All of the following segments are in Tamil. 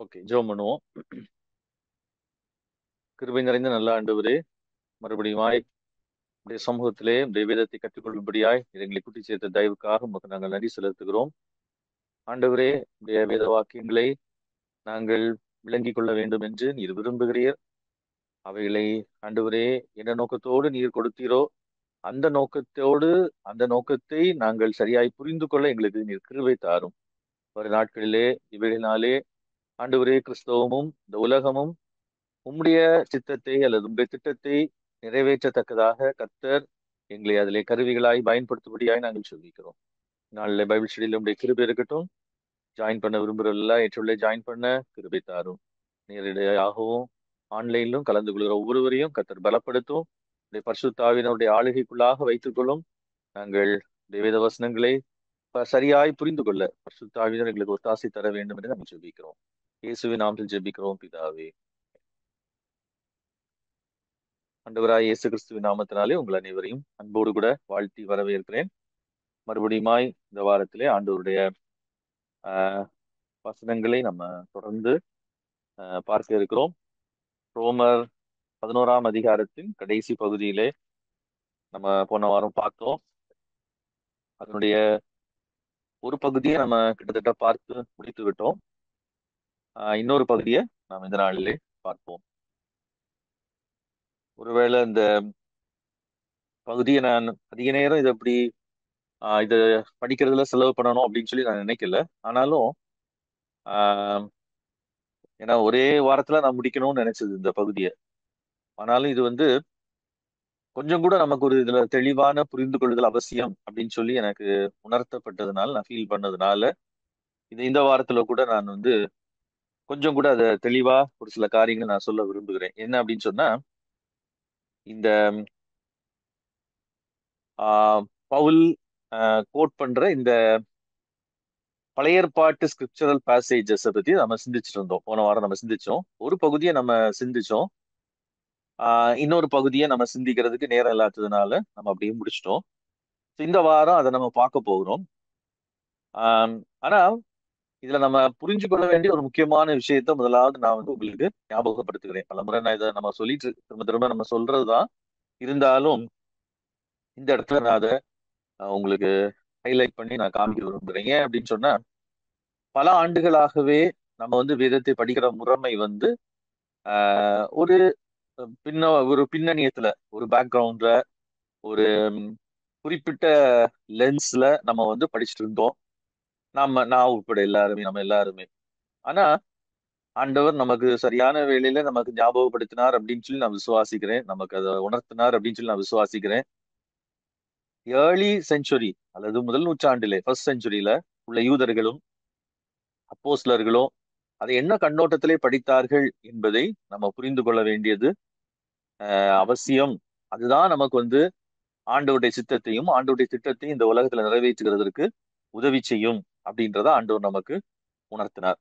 ஓகே, ஜெபம் பண்ணுவோம். கிருபை நிறைந்த நல்ல ஆண்டவரே, மறுபடியுமாய் உடைய சமூகத்திலே உடைய வேதத்தை கற்றுக்கொள்ளும்படியாய் எங்களை கூட்டி சேர்த்த தயவுக்காக உமக்கு நாங்கள் நன்றி செலுத்துகிறோம். ஆண்டவரே, உடைய வேத வாக்கியங்களை நாங்கள் விளங்கிக் கொள்ள வேண்டும் என்று நீர் விரும்புகிறீர். அவைகளை ஆண்டவரே என்ன நோக்கத்தோடு நீர் கொடுத்தீரோ அந்த நோக்கத்தோடு அந்த நோக்கத்தை நாங்கள் சரியாய் புரிந்து கொள்ள எங்களுக்கு நீர் கிருபை தாரும். வரும் நாட்களிலே இவைகளினாலே ஆண்டவரே கிறிஸ்தவமும் இந்த உலகமும் உம்முடைய சித்தத்தை அல்லது உம்முடைய திட்டத்தை நிறைவேற்றத்தக்கதாக கர்த்தர் எங்களை அதிலே கருவிகளாய் பயன்படுத்தும்படியாய் நாங்கள் சொல்லிக்கிறோம். நாளில் பைபிள் ஸ்டடியில் உடைய கிருபை இருக்கட்டும். ஜாயின் பண்ண விரும்புகிறவர்கள ஏற்றுள்ள ஜாயின் பண்ண கிருபை தாரும். நேரடியாகவும் ஆன்லைனிலும் கலந்து கொள்கிற ஒவ்வொருவரையும் கர்த்தர் பலப்படுத்தும். உடைய பரிசுத்தாவினுடைய ஆளுகைக்குள்ளாக வைத்துக் கொள்ளும். நாங்கள் வேத வசனங்களை சரியாய் புரிந்து கொள்ள பரிசுத்தாவினர் எங்களுக்கு ஒத்தாசை தர வேண்டும் என்று நாங்கள் ஜெபிக்கிறோம். இயேசுவின் நாமத்தில் ஜெபிக்கிறோம் பிதாவே. ஆண்டவராய் இயேசு கிறிஸ்துவின் நாமத்தினாலே உங்கள் அனைவரையும் அன்போடு கூட வாழ்த்தி வரவேற்கிறேன். மறுபடியுமாய் இந்த வாரத்திலே ஆண்டவருடைய வசனங்களை நம்ம தொடர்ந்து பார்க்க இருக்கிறோம். ரோமர் 11ஆம் அதிகாரத்தின் கடைசி பகுதியிலே நம்ம போன வாரம் பார்த்தோம். அதனுடைய ஒரு பகுதியை நம்ம கிட்டத்தட்ட பார்த்து முடித்து விட்டோம். இன்னொரு பகுதியை நாம் இந்த நாளிலே பார்ப்போம். ஒருவேளை இந்த பகுதியை நான் அதிக நேரம் இதை எப்படி இதை படிக்கிறதுல செலவு பண்ணணும் அப்படின்னு சொல்லி நான் நினைக்கல. ஆனாலும் ஏன்னா ஒரே வாரத்துல நான் முடிக்கணும்னு நினைச்சது இந்த பகுதியை. ஆனாலும் இது கொஞ்சம் கூட நமக்கு ஒரு இதுல தெளிவான புரிந்து கொள்ளுதல் அவசியம் அப்படின்னு சொல்லி எனக்கு உணர்த்தப்பட்டதுனால, நான் ஃபீல் பண்ணதுனால இந்த வாரத்துல கூட நான் கொஞ்சம் கூட அதை தெளிவா ஒரு சில காரியங்களை நான் சொல்ல விரும்புகிறேன். என்ன அப்படின்னு சொன்னா, இந்த பவுல் கோட் பண்ற இந்த பழைய ஏற்பாட்டு ஸ்கிரிப்சரல் பேசேஜஸ் பத்தி நம்ம சிந்திச்சுட்டு இருந்தோம். போன வாரம் நம்ம சிந்திச்சோம். ஒரு பகுதியை நம்ம சிந்திச்சோம். இன்னொரு பகுதியை நம்ம சிந்திக்கிறதுக்கு நேரம் இல்லாததுனால நம்ம அப்படியே முடிச்சிட்டோம். இந்த வாரம் அதை நம்ம பார்க்க போகிறோம். ஆனா இதுல நம்ம புரிஞ்சு கொள்ள வேண்டிய ஒரு முக்கியமான விஷயத்த முதலாவது நான் உங்களுக்கு ஞாபகப்படுத்துகிறேன். பல முறை நான் இதை நம்ம சொல்லிட்டு திரும்ப திரும்ப நம்ம சொல்றதுதான். இருந்தாலும் இந்த இடத்துல நான் அதை உங்களுக்கு ஹைலைட் பண்ணி நான் காமிக்க விரும்புறேன். ஏன் அப்படின்னு சொன்னா, பல ஆண்டுகளாகவே நம்ம வேதத்தை படிக்கிற முறைமை ஒரு ஒரு பின்னணியத்துல, ஒரு பேக்ரவுண்ட்ல, ஒரு குறிப்பிட்ட லென்ஸ்ல நம்ம படிச்சுட்டு இருந்தோம். நான் உட்பட நம்ம எல்லாருமே. ஆனா ஆண்டவர் நமக்கு சரியான வேளையில நமக்கு ஞாபகப்படுத்தினார் அப்படின்னு சொல்லி நான் விசுவாசிக்கிறேன். நமக்கு அதை உணர்த்தினார் அப்படின்னு சொல்லி நான் விசுவாசிக்கிறேன். ஏர்லி செஞ்சுரி அல்லது முதல் நூற்றாண்டிலே, ஃபர்ஸ்ட் செஞ்சுரியில உள்ள யூதர்களும் அப்போஸ்லர்களும் அதை என்ன கண்ணோட்டத்திலே படித்தார்கள் என்பதை நம்ம புரிந்து கொள்ள வேண்டியது அவசியம். அதுதான் நமக்கு ஆண்டவருடைய சித்தத்தையும் ஆண்டவருடைய திட்டத்தையும் இந்த உலகத்துல நிறைவேற்றுகிறதற்கு உதவி செய்யும் அப்படின்றத ஆண்டவர் நமக்கு உணர்த்தினார்.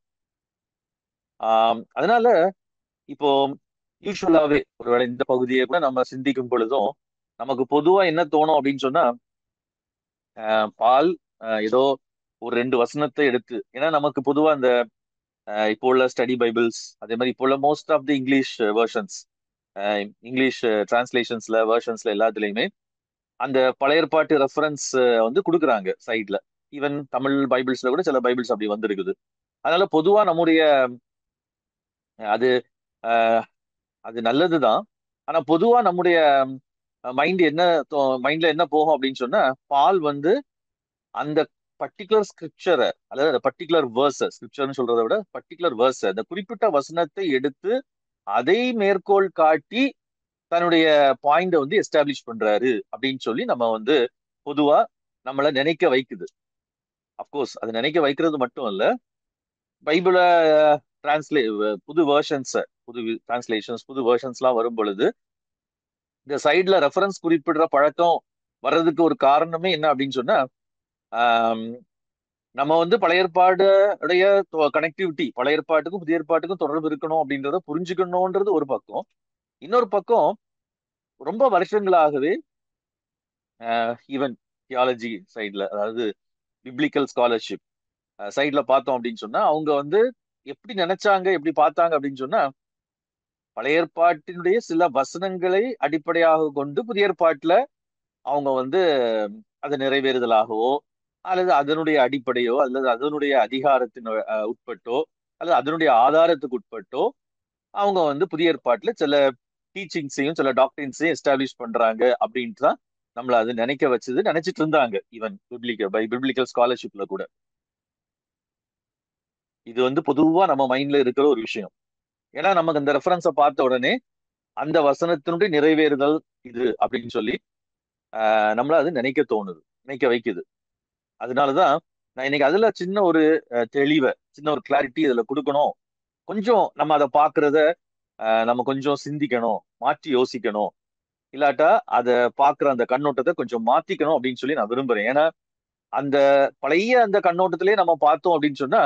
அதனால இப்போ யூஸ்வலாவே ஒருவேளை இந்த பகுதியை கூட நம்ம சிந்திக்கும் பொழுதும் நமக்கு பொதுவா என்ன தோணும் அப்படின்னு சொன்னா, பால் ஏதோ ஒரு 2 வசனத்தை எடுத்து, ஏன்னா நமக்கு பொதுவா இந்த இப்போ உள்ள ஸ்டடி பைபிள்ஸ், அதே மாதிரி இப்போ உள்ள most of the English versions, English டிரான்ஸ்லேஷன்ஸ்ல வெர்ஷன்ஸ்ல எல்லாத்துலயுமே அந்த பழைய ஏற்பாட்டு ரெஃபரன்ஸ் கொடுக்குறாங்க சைட்ல. ஈவன் தமிழ் பைபிள்ஸ்ல கூட சில பைபிள்ஸ் அப்படி வந்திருக்குது. அதனால பொதுவா நம்முடைய அது அது நல்லதுதான். ஆனா பொதுவா நம்முடைய மைண்ட்ல என்ன போகும் அப்படின்னு சொன்னா, பால் அந்த பர்டிகுலர் ஸ்கிரிப்சரை அல்லது அந்த பர்டிகுலர் வேர்ஸ், ஸ்கிரிப்சர்னு சொல்றதை விட பர்டிகுலர் வேர்ஸ், அந்த குறிப்பிட்ட வசனத்தை எடுத்து அதை மேற்கோள் காட்டி தன்னுடைய பாயிண்ட எஸ்டாப்ளிஷ் பண்றாரு அப்படின்னு சொல்லி நம்ம பொதுவா நம்மள நினைக்க வைக்குது. அப்கோர்ஸ் அது நினைக்க வைக்கிறது மட்டும் இல்ல, பைபிள புது வெர்ஷன்ஸ், புது டிரான்ஸ்லேஷன்ஸ், புது வெர்ஷன்ஸ் எல்லாம் வரும் பொழுது இந்த சைட்ல ரெஃபரன்ஸ் குறிப்பிடுற பழக்கம் வர்றதுக்கு ஒரு காரணமே என்ன அப்படின்னு சொன்னா, நம்ம பழைய ஏற்பாடுடைய கனெக்டிவிட்டி, பழைய ஏற்பாட்டுக்கும் புதிய ஏற்பாட்டுக்கும் தொடர்பு இருக்கணும் அப்படின்றத புரிஞ்சுக்கணும்ன்றது ஒரு பக்கம். இன்னொரு பக்கம் ரொம்ப வருஷங்களாகவே ஈவன் தியாலஜி சைட்ல, அதாவது பிப்ளிக்கல் ஸ்காலர்ஷிப் சைட்ல பார்த்தோம் அப்படின்னு சொன்னா, அவங்க எப்படி நினைச்சாங்க, எப்படி பார்த்தாங்க அப்படின்னு சொன்னா, பழைய ஏற்பாட்டினுடைய சில வசனங்களை அடிப்படையாக கொண்டு புதிய ஏற்பாட்டுல அவங்க வந்து அதை நிறைவேறுதலாகவோ அல்லது அதனுடைய அடிப்படையோ அல்லது அதனுடைய அதிகாரத்தின் உட்பட்டோ அல்லது அதனுடைய ஆதாரத்துக்கு உட்பட்டோ அவங்க வந்து புதிய ஏற்பாட்டுல சில டீச்சிங்ஸையும் சில டாக்டரின்ஸையும் எஸ்டாப்ளிஷ் பண்றாங்க அப்படின்ட்டு தான் நம்மள அது நினைக்க வச்சது, நினைச்சிட்டு இருந்தாங்க. ஈவன் பிப்ளிக்கல் ஸ்காலர்ஷிப்ல கூட இது வந்து பொதுவா நம்ம மைண்ட்ல இருக்கிற ஒரு விஷயம். ஏன்னா நமக்கு அந்த ரெஃபரன்ஸை பார்த்த உடனே அந்த வசனத்தினுடைய நிறைவேறுதல் இது அப்படின்னு சொல்லி நம்மள அது நினைக்க தோணுது, நினைக்க வைக்குது. அதனாலதான் நான் இன்னைக்கு அதுல சின்ன ஒரு தெளிவை, சின்ன ஒரு கிளாரிட்டி இதுல கொடுக்கணும். கொஞ்சம் நம்ம அதை பாக்குறத நம்ம கொஞ்சம் சிந்திக்கணும், மாற்றி யோசிக்கணும். இல்லாட்டா அதை பாக்குற அந்த கண்ணோட்டத்தை கொஞ்சம் மாத்திக்கணும் அப்படின்னு சொல்லி நான் விரும்புறேன். ஏன்னா அந்த பழைய அந்த கண்ணோட்டத்திலேயே நம்ம பார்த்தோம் அப்படின்னு சொன்னா,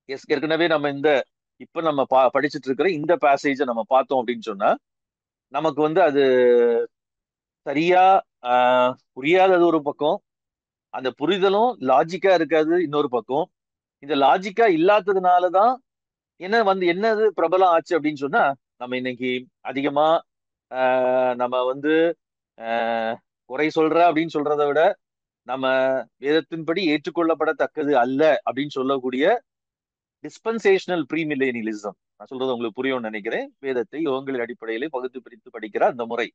ஏற்கனவே நம்ம இந்த இப்ப நம்ம படிச்சுட்டு இருக்கிற இந்த பேசேஜை நம்ம பார்த்தோம் அப்படின்னு சொன்னா நமக்கு வந்து அது சரியா புரியாதது ஒரு பக்கம், அந்த புரிதலும் லாஜிக்கா இருக்காது இன்னொரு பக்கம். இந்த லாஜிக்கா இல்லாததுனாலதான் என்னது பிரபலம் ஆச்சு அப்படின்னு சொன்னா, நம்ம இன்னைக்கு அதிகமா நம்ம வந்து ஆஹ் குறை சொல்ற அப்படின்னு சொல்றதை விட நம்ம வேதத்தின்படி ஏற்றுக்கொள்ளப்படத்தக்கது அல்ல அப்படின்னு சொல்லக்கூடிய டிஸ்பென்சேஷனல் ப்ரீமில்லேனியலிசம், நான் சொல்றது உங்களுக்கு புரியும்னு நினைக்கிறேன். வேதத்தை யுகங்களின் அடிப்படையிலே பகுத்து பிரித்து படிக்கிற அந்த முறை,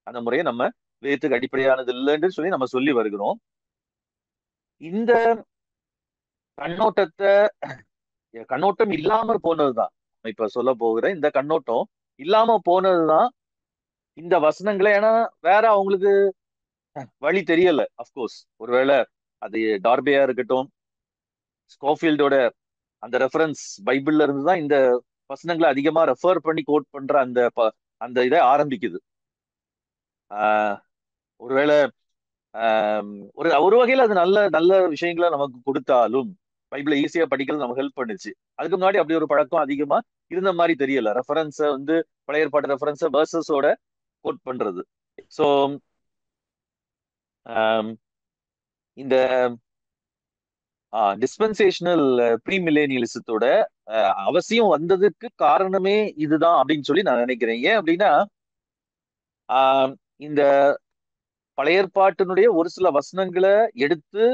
அந்த முறையை நம்ம வேதத்துக்கு அடிப்படையானது இல்லைன்னு சொல்லி நம்ம சொல்லி வருகிறோம். இந்த கண்ணோட்டத்தை கண்ணோட்டம் இல்லாம போனதுதான் இப்ப சொல்ல போகிற இந்த கண்ணோட்டம் இல்லாம போனதுதான் இந்த வசனங்களை. ஏன்னா வேற அவங்களுக்கு வழி தெரியல. அப்கோர்ஸ் ஒருவேளை அது டார்பேயா இருக்கட்டும், ஸ்கோஃபீல்டோட அந்த ரெஃபரன்ஸ் பைபிள்ல இருந்து தான் இந்த வசனங்களை அதிகமா ரெஃபர் பண்ணி கோட் பண்ற அந்த இதை ஆரம்பிக்குது. ஆஹ் ஒருவேளை ஒரு ஒரு வகையில அது நல்ல நல்ல விஷயங்களை நமக்கு கொடுத்தாலும் பைபிளை ஈஸியா படிக்கிறது நமக்கு ஹெல்ப் பண்ணுச்சு. அதுக்கு முன்னாடி அப்படி ஒரு பழக்கம் அதிகமா இருந்த மாதிரி தெரியல. ரெஃபரன்ஸை வந்து பழைய ஏற்பாடு ரெஃபரன்ஸை வேர்சஸோட கோட் பண்றது. ஸோ இந்த டிஸ்பென்சேஷனல் ப்ரீமில்லேனியலிசத்தோட அவசியம் வந்ததுக்கு காரணமே இதுதான் அப்படின்னு சொல்லி நான் நினைக்கிறேன். ஏன் அப்படின்னா இந்த பழைய ஏற்பாட்டினுடைய ஒரு சில வசனங்களை எடுத்து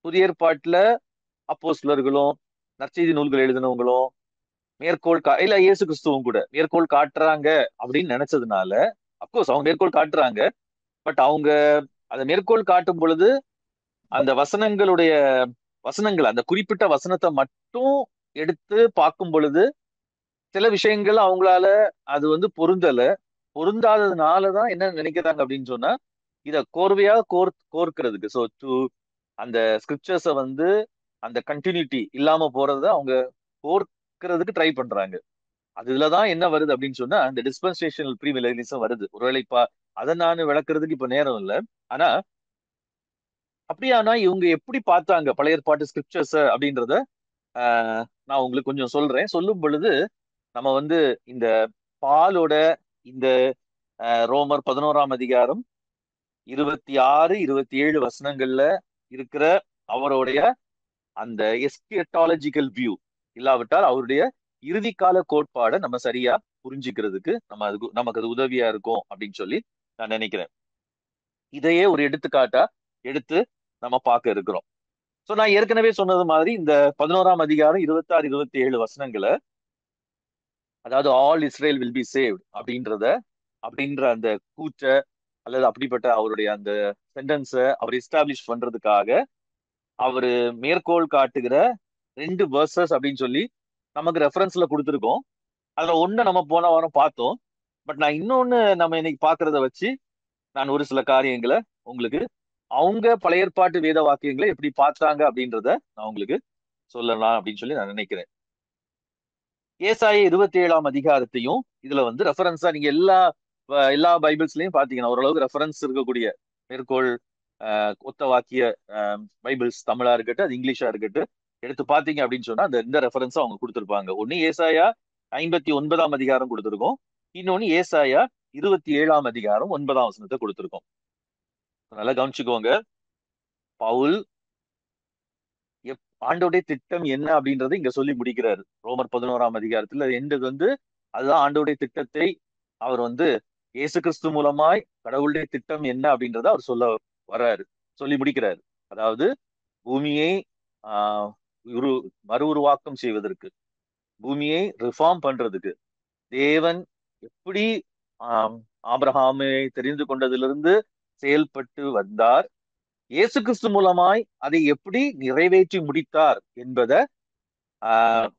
புதிய ஏற்பாட்டுல அப்போஸ்தலர்களும் நற்செய்தி நூல்கள் எழுதினவங்களும் இல்ல இயேசு கிறிஸ்துவும் கூட மேற்கோள் காட்டுறாங்க அப்படின்னு நினைச்சதுனால, அப்கோர்ஸ் அவங்க மேற்கோள் காட்டுறாங்க. பட் அவங்க அதை மேற்கோள் காட்டும் பொழுது அந்த வசனங்கள் அந்த குறிப்பிட்ட வசனத்தை மட்டும் எடுத்து பார்க்கும் பொழுது சில விஷயங்கள் அவங்களால அது வந்து பொருந்தாததுனாலதான் என்ன நினைக்கிறாங்க அப்படின்னு சொன்னா, இத கோர்வையா கோர்க்கிறதுக்கு, ஸோ அந்த ஸ்கிரிப்சர்ஸை வந்து அந்த கண்டினியூட்டி இல்லாம போறத அவங்க கோர்க்கிறதுக்கு ட்ரை பண்றாங்க. அதுலதான் என்ன வருது அப்படின்னு சொன்னா அந்த டிஸ்பென்சேஷனல் ப்ரீமில்லேனியலிசம் வருது. ஒருவேளை இப்ப அதை நான் விளக்குறதுக்கு இப்ப நேரம் இல்லை. ஆனா அப்படியானா இவங்க எப்படி பார்த்தாங்க பழைய ஏற்பாட்டு ஸ்கிரிப்சர்ஸ் அப்படின்றத நான் உங்களுக்கு கொஞ்சம் சொல்றேன். சொல்லும் பொழுது நம்ம வந்து இந்த பாலோட இந்த ரோமர் 11ஆம் அதிகாரம் 26, 27 வசனங்கள்ல இருக்கிற அவருடைய அந்த எஸ்கேட்டாலஜிக்கல் வியூ, இல்லாவிட்டால் அவருடைய இறுதிக்கால கோட்பாடை நம்ம சரியா புரிஞ்சுக்கிறதுக்கு நமக்கு அது உதவியா இருக்கும் அப்படின்னு சொல்லி நான் நினைக்கிறேன். இதையே ஒரு எடுத்துக்காட்டா எடுத்து நம்ம பார்க்க இருக்கிறோம். சோ நான் ஏற்கனவே சொன்னது மாதிரி இந்த 11ஆம் அதிகாரம் 26, 27 வசனங்களை, அதாவது all Israel will be saved அப்படின்ற அந்த கூற்ற அல்லது அப்படிப்பட்ட அவருடைய அந்த சென்டென்ஸை அவர் எஸ்டாப்ளிஷ் பண்றதுக்காக அவரு மேற்கோள் காட்டுகிற 2 வேர்சஸ் அப்படின்னு சொல்லி நமக்கு ரெஃபரன்ஸ்ல கொடுத்துருக்கோம். அதுல ஒண்ணு நம்ம போன வாரம் பார்த்தோம். பட் நான் இன்னொன்னு நம்ம இன்னைக்கு பாக்குறத வச்சு நான் ஒரு சில காரியங்களை உங்களுக்கு அவங்க பழைய ஏற்பாட்டு வேத வாக்கியங்களை எப்படி பார்த்தாங்க அப்படின்றத நான் உங்களுக்கு சொல்லலாம் அப்படின்னு சொல்லி நான் நினைக்கிறேன். ஏசாயா 27ஆம் அதிகாரத்தையும் இதுல வந்து ரெஃபரன்ஸா நீங்க எல்லா பைபிள்ஸ்லயும் பாத்தீங்கன்னா ஓரளவுக்கு ரெஃபரன்ஸ் இருக்கக்கூடிய மேற்கோள் ஒத்த வாக்கிய பைபிள்ஸ், தமிழா இருக்கட்டும் அது இங்கிலீஷா இருக்கட்டும், எடுத்து பாத்தீங்க அப்படின்னு சொன்னா இந்த ரெஃபரன்ஸ் அவங்க கொடுத்திருப்பாங்க. ஒண்ணு ஏசாயா 59ஆம் அதிகாரம் கொடுத்திருக்கோம், இன்னொன்னு ஏசாயா 27ஆம் அதிகாரம் 9ஆம் வசனத்தை கொடுத்திருக்கோம். நல்லா கவனிச்சுக்கோங்க. பவுல் ஆண்டோடைய திட்டம் என்ன அப்படின்றத இங்க சொல்லி முடிக்கிறாரு. ரோமர் 11ஆம் அதிகாரத்துல எண்டது வந்து அதுதான் ஆண்டோடைய திட்டத்தை அவர் வந்து இயேசு கிறிஸ்து மூலமாய் கடவுளுடைய திட்டம் என்ன அப்படின்றத அவர் சொல்ல வர்றாரு, சொல்லி முடிக்கிறாரு. அதாவது பூமியை ஆஹ் உரு மறு உருவாக்கம் செய்வதற்கு, பூமியை ரிஃபார்ம் பண்றதுக்கு தேவன் எப்படி ஆம், ஆபிரகாமை தெரிந்து கொண்டதிலிருந்து செயல்பட்டு வந்தார், இயேசு கிறிஸ்து மூலமாய் அதை எப்படி நிறைவேற்றி முடித்தார் என்பதை ஆஹ்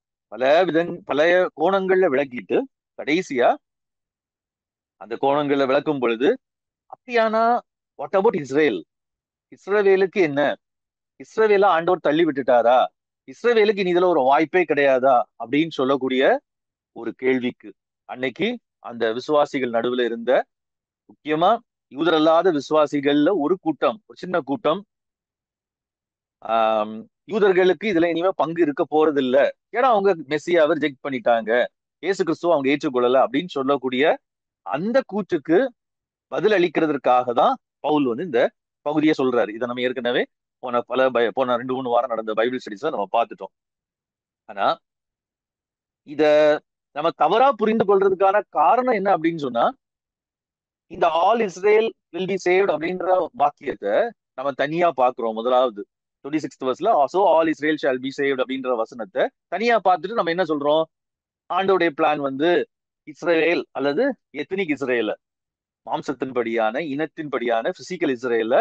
பல கோணங்கள்ல விளக்கிட்டு கடைசியா அந்த கோணங்கள்ல விளக்கும் பொழுது, அப்படியானா வாட் அபவுட் இஸ்ரேல்? இஸ்ரவேலுக்கு என்ன? இஸ்ரவேல ஆண்டவர் தள்ளி விட்டுட்டாரா? இஸ்ரவேலுக்கு இனி இதுல ஒரு வாய்ப்பே கிடையாதா அப்படின்னு சொல்லக்கூடிய ஒரு கேள்விக்கு அன்னைக்கு அந்த விசுவாசிகள் நடுவுல இருந்த, முக்கியமா யூதர் அல்லாத விசுவாசிகள்ல ஒரு கூட்டம், ஒரு சின்ன கூட்டம், ஆஹ் யூதர்களுக்கு இதுல இனிமே பங்கு இருக்க போறது இல்ல, ஏன்னா அவங்க மெஸ்ஸியாவை ரிஜெக்ட் பண்ணிட்டாங்க, இயேசு கிறிஸ்துவ அவங்க ஏற்றுக்கொள்ளல அப்படின்னு சொல்லக்கூடிய அந்த கூற்றுக்கு பதில் அளிக்கிறதுக்காக தான் பவுல் வந்து இந்த பகுதியை சொல்றாரு. இதை நம்ம ஏற்கனவே போன 2-3 வாரம் நடந்த பைபிள் ஸ்டடிஸ்ல நம்ம பார்த்துட்டோம். ஆனா இத நம்ம தவறா புரிந்து கொள்றதுக்கான காரணம் என்ன அப்படின்னு சொன்னா, இந்த all Israel will be saved அப்படின்ற வாக்கியத்தை நம்ம தனியா பாக்குறோம். முதலாவது 26th verse so all Israel shall B saved அப்படின்ற வசனத்தை தனியா பார்த்துட்டு நம்ம என்ன சொல்றோம்? ஆண்டோடைய பிளான் வந்து இஸ்ரேல் அல்லது எத்னிக் இஸ்ரேல, மாம்சத்தின்படியான இனத்தின்படியான பிசிக்கல் இஸ்ரேல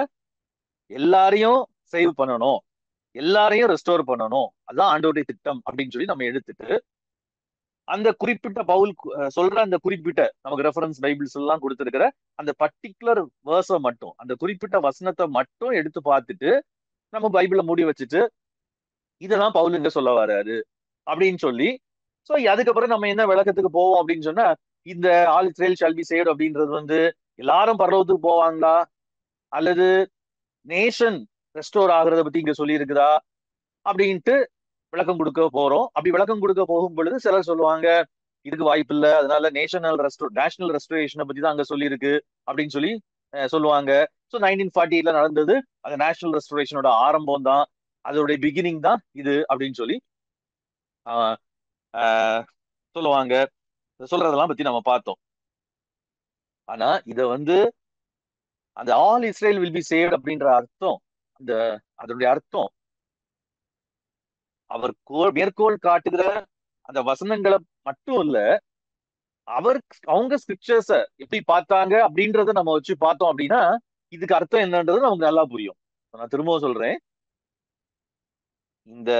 எல்லாரையும் சேவ் பண்ணணும், எல்லாரையும் ரெஸ்டோர் பண்ணணும், அதான் ஆண்டோடைய திட்டம் அப்படின்னு சொல்லி நம்ம எடுத்துட்டு அந்த குறிப்பிட்ட பவுல் சொல்ற அந்த குறிப்பிட்ட நமக்கு ரெஃபரன்ஸ் பைபிள்ஸ் எல்லாம் கொடுத்திருக்கிற அந்த பர்டிகுலர் வேர்ஸை மட்டும், அந்த குறிப்பிட்ட வசனத்தை மட்டும் எடுத்து பார்த்துட்டு நம்ம பைபிளை மூடி வச்சுட்டு இதெல்லாம் பவுல் இங்க சொல்ல வராரு அப்படின்னு சொல்லி, சோ அதுக்கப்புறம் நம்ம என்ன விளக்கத்துக்கு போவோம் அப்படின்னு சொன்னா, இந்த all Israel shall B saved அப்படின்றது வந்து எல்லாரும் பரலோகத்துக்கு போவாங்களா, அல்லது நேஷன் ரெஸ்டோர் ஆகுறத பத்தி இங்க சொல்லி இருக்குதா அப்படின்ட்டு விளக்கம் கொடுக்க போறோம். அப்படி விளக்கம் கொடுக்க போகும் பொழுது சிலர் சொல்லுவாங்க இதுக்கு வாய்ப்பு இல்லை, அதனால நேஷனல் ரெஸ்டோரேஷனை பத்தி தான் அங்க சொல்லி இருக்கு அப்படின்னு சொல்லி சொல்லுவாங்க. ஸோ 1948 நடந்தது, அந்த நேஷனல் ரெஸ்டோரேஷனோட ஆரம்பம் தான், அதோடைய பிகினிங் தான் இது அப்படின்னு சொல்லி ஆஹ் ஆஹ் சொல்லுவாங்க. சொல்றதெல்லாம் பத்தி நம்ம பார்த்தோம். ஆனா இத வந்து அந்த all Israel will be saved அப்படின்ற அர்த்தம், அந்த அதனுடைய அர்த்தம் அவர் மேற்கோள் காட்டுகிற அந்த வசனங்களை மட்டும் இல்ல, அவர் அவங்க ஸ்கிரிப்சர்ஸ எப்படி பார்த்தாங்க அப்படின்றத நம்ம வச்சு பார்த்தோம் அப்படின்னா இதுக்கு அர்த்தம் என்னன்றது நமக்கு நல்லா புரியும். நான் திரும்பவும் சொல்றேன், இந்த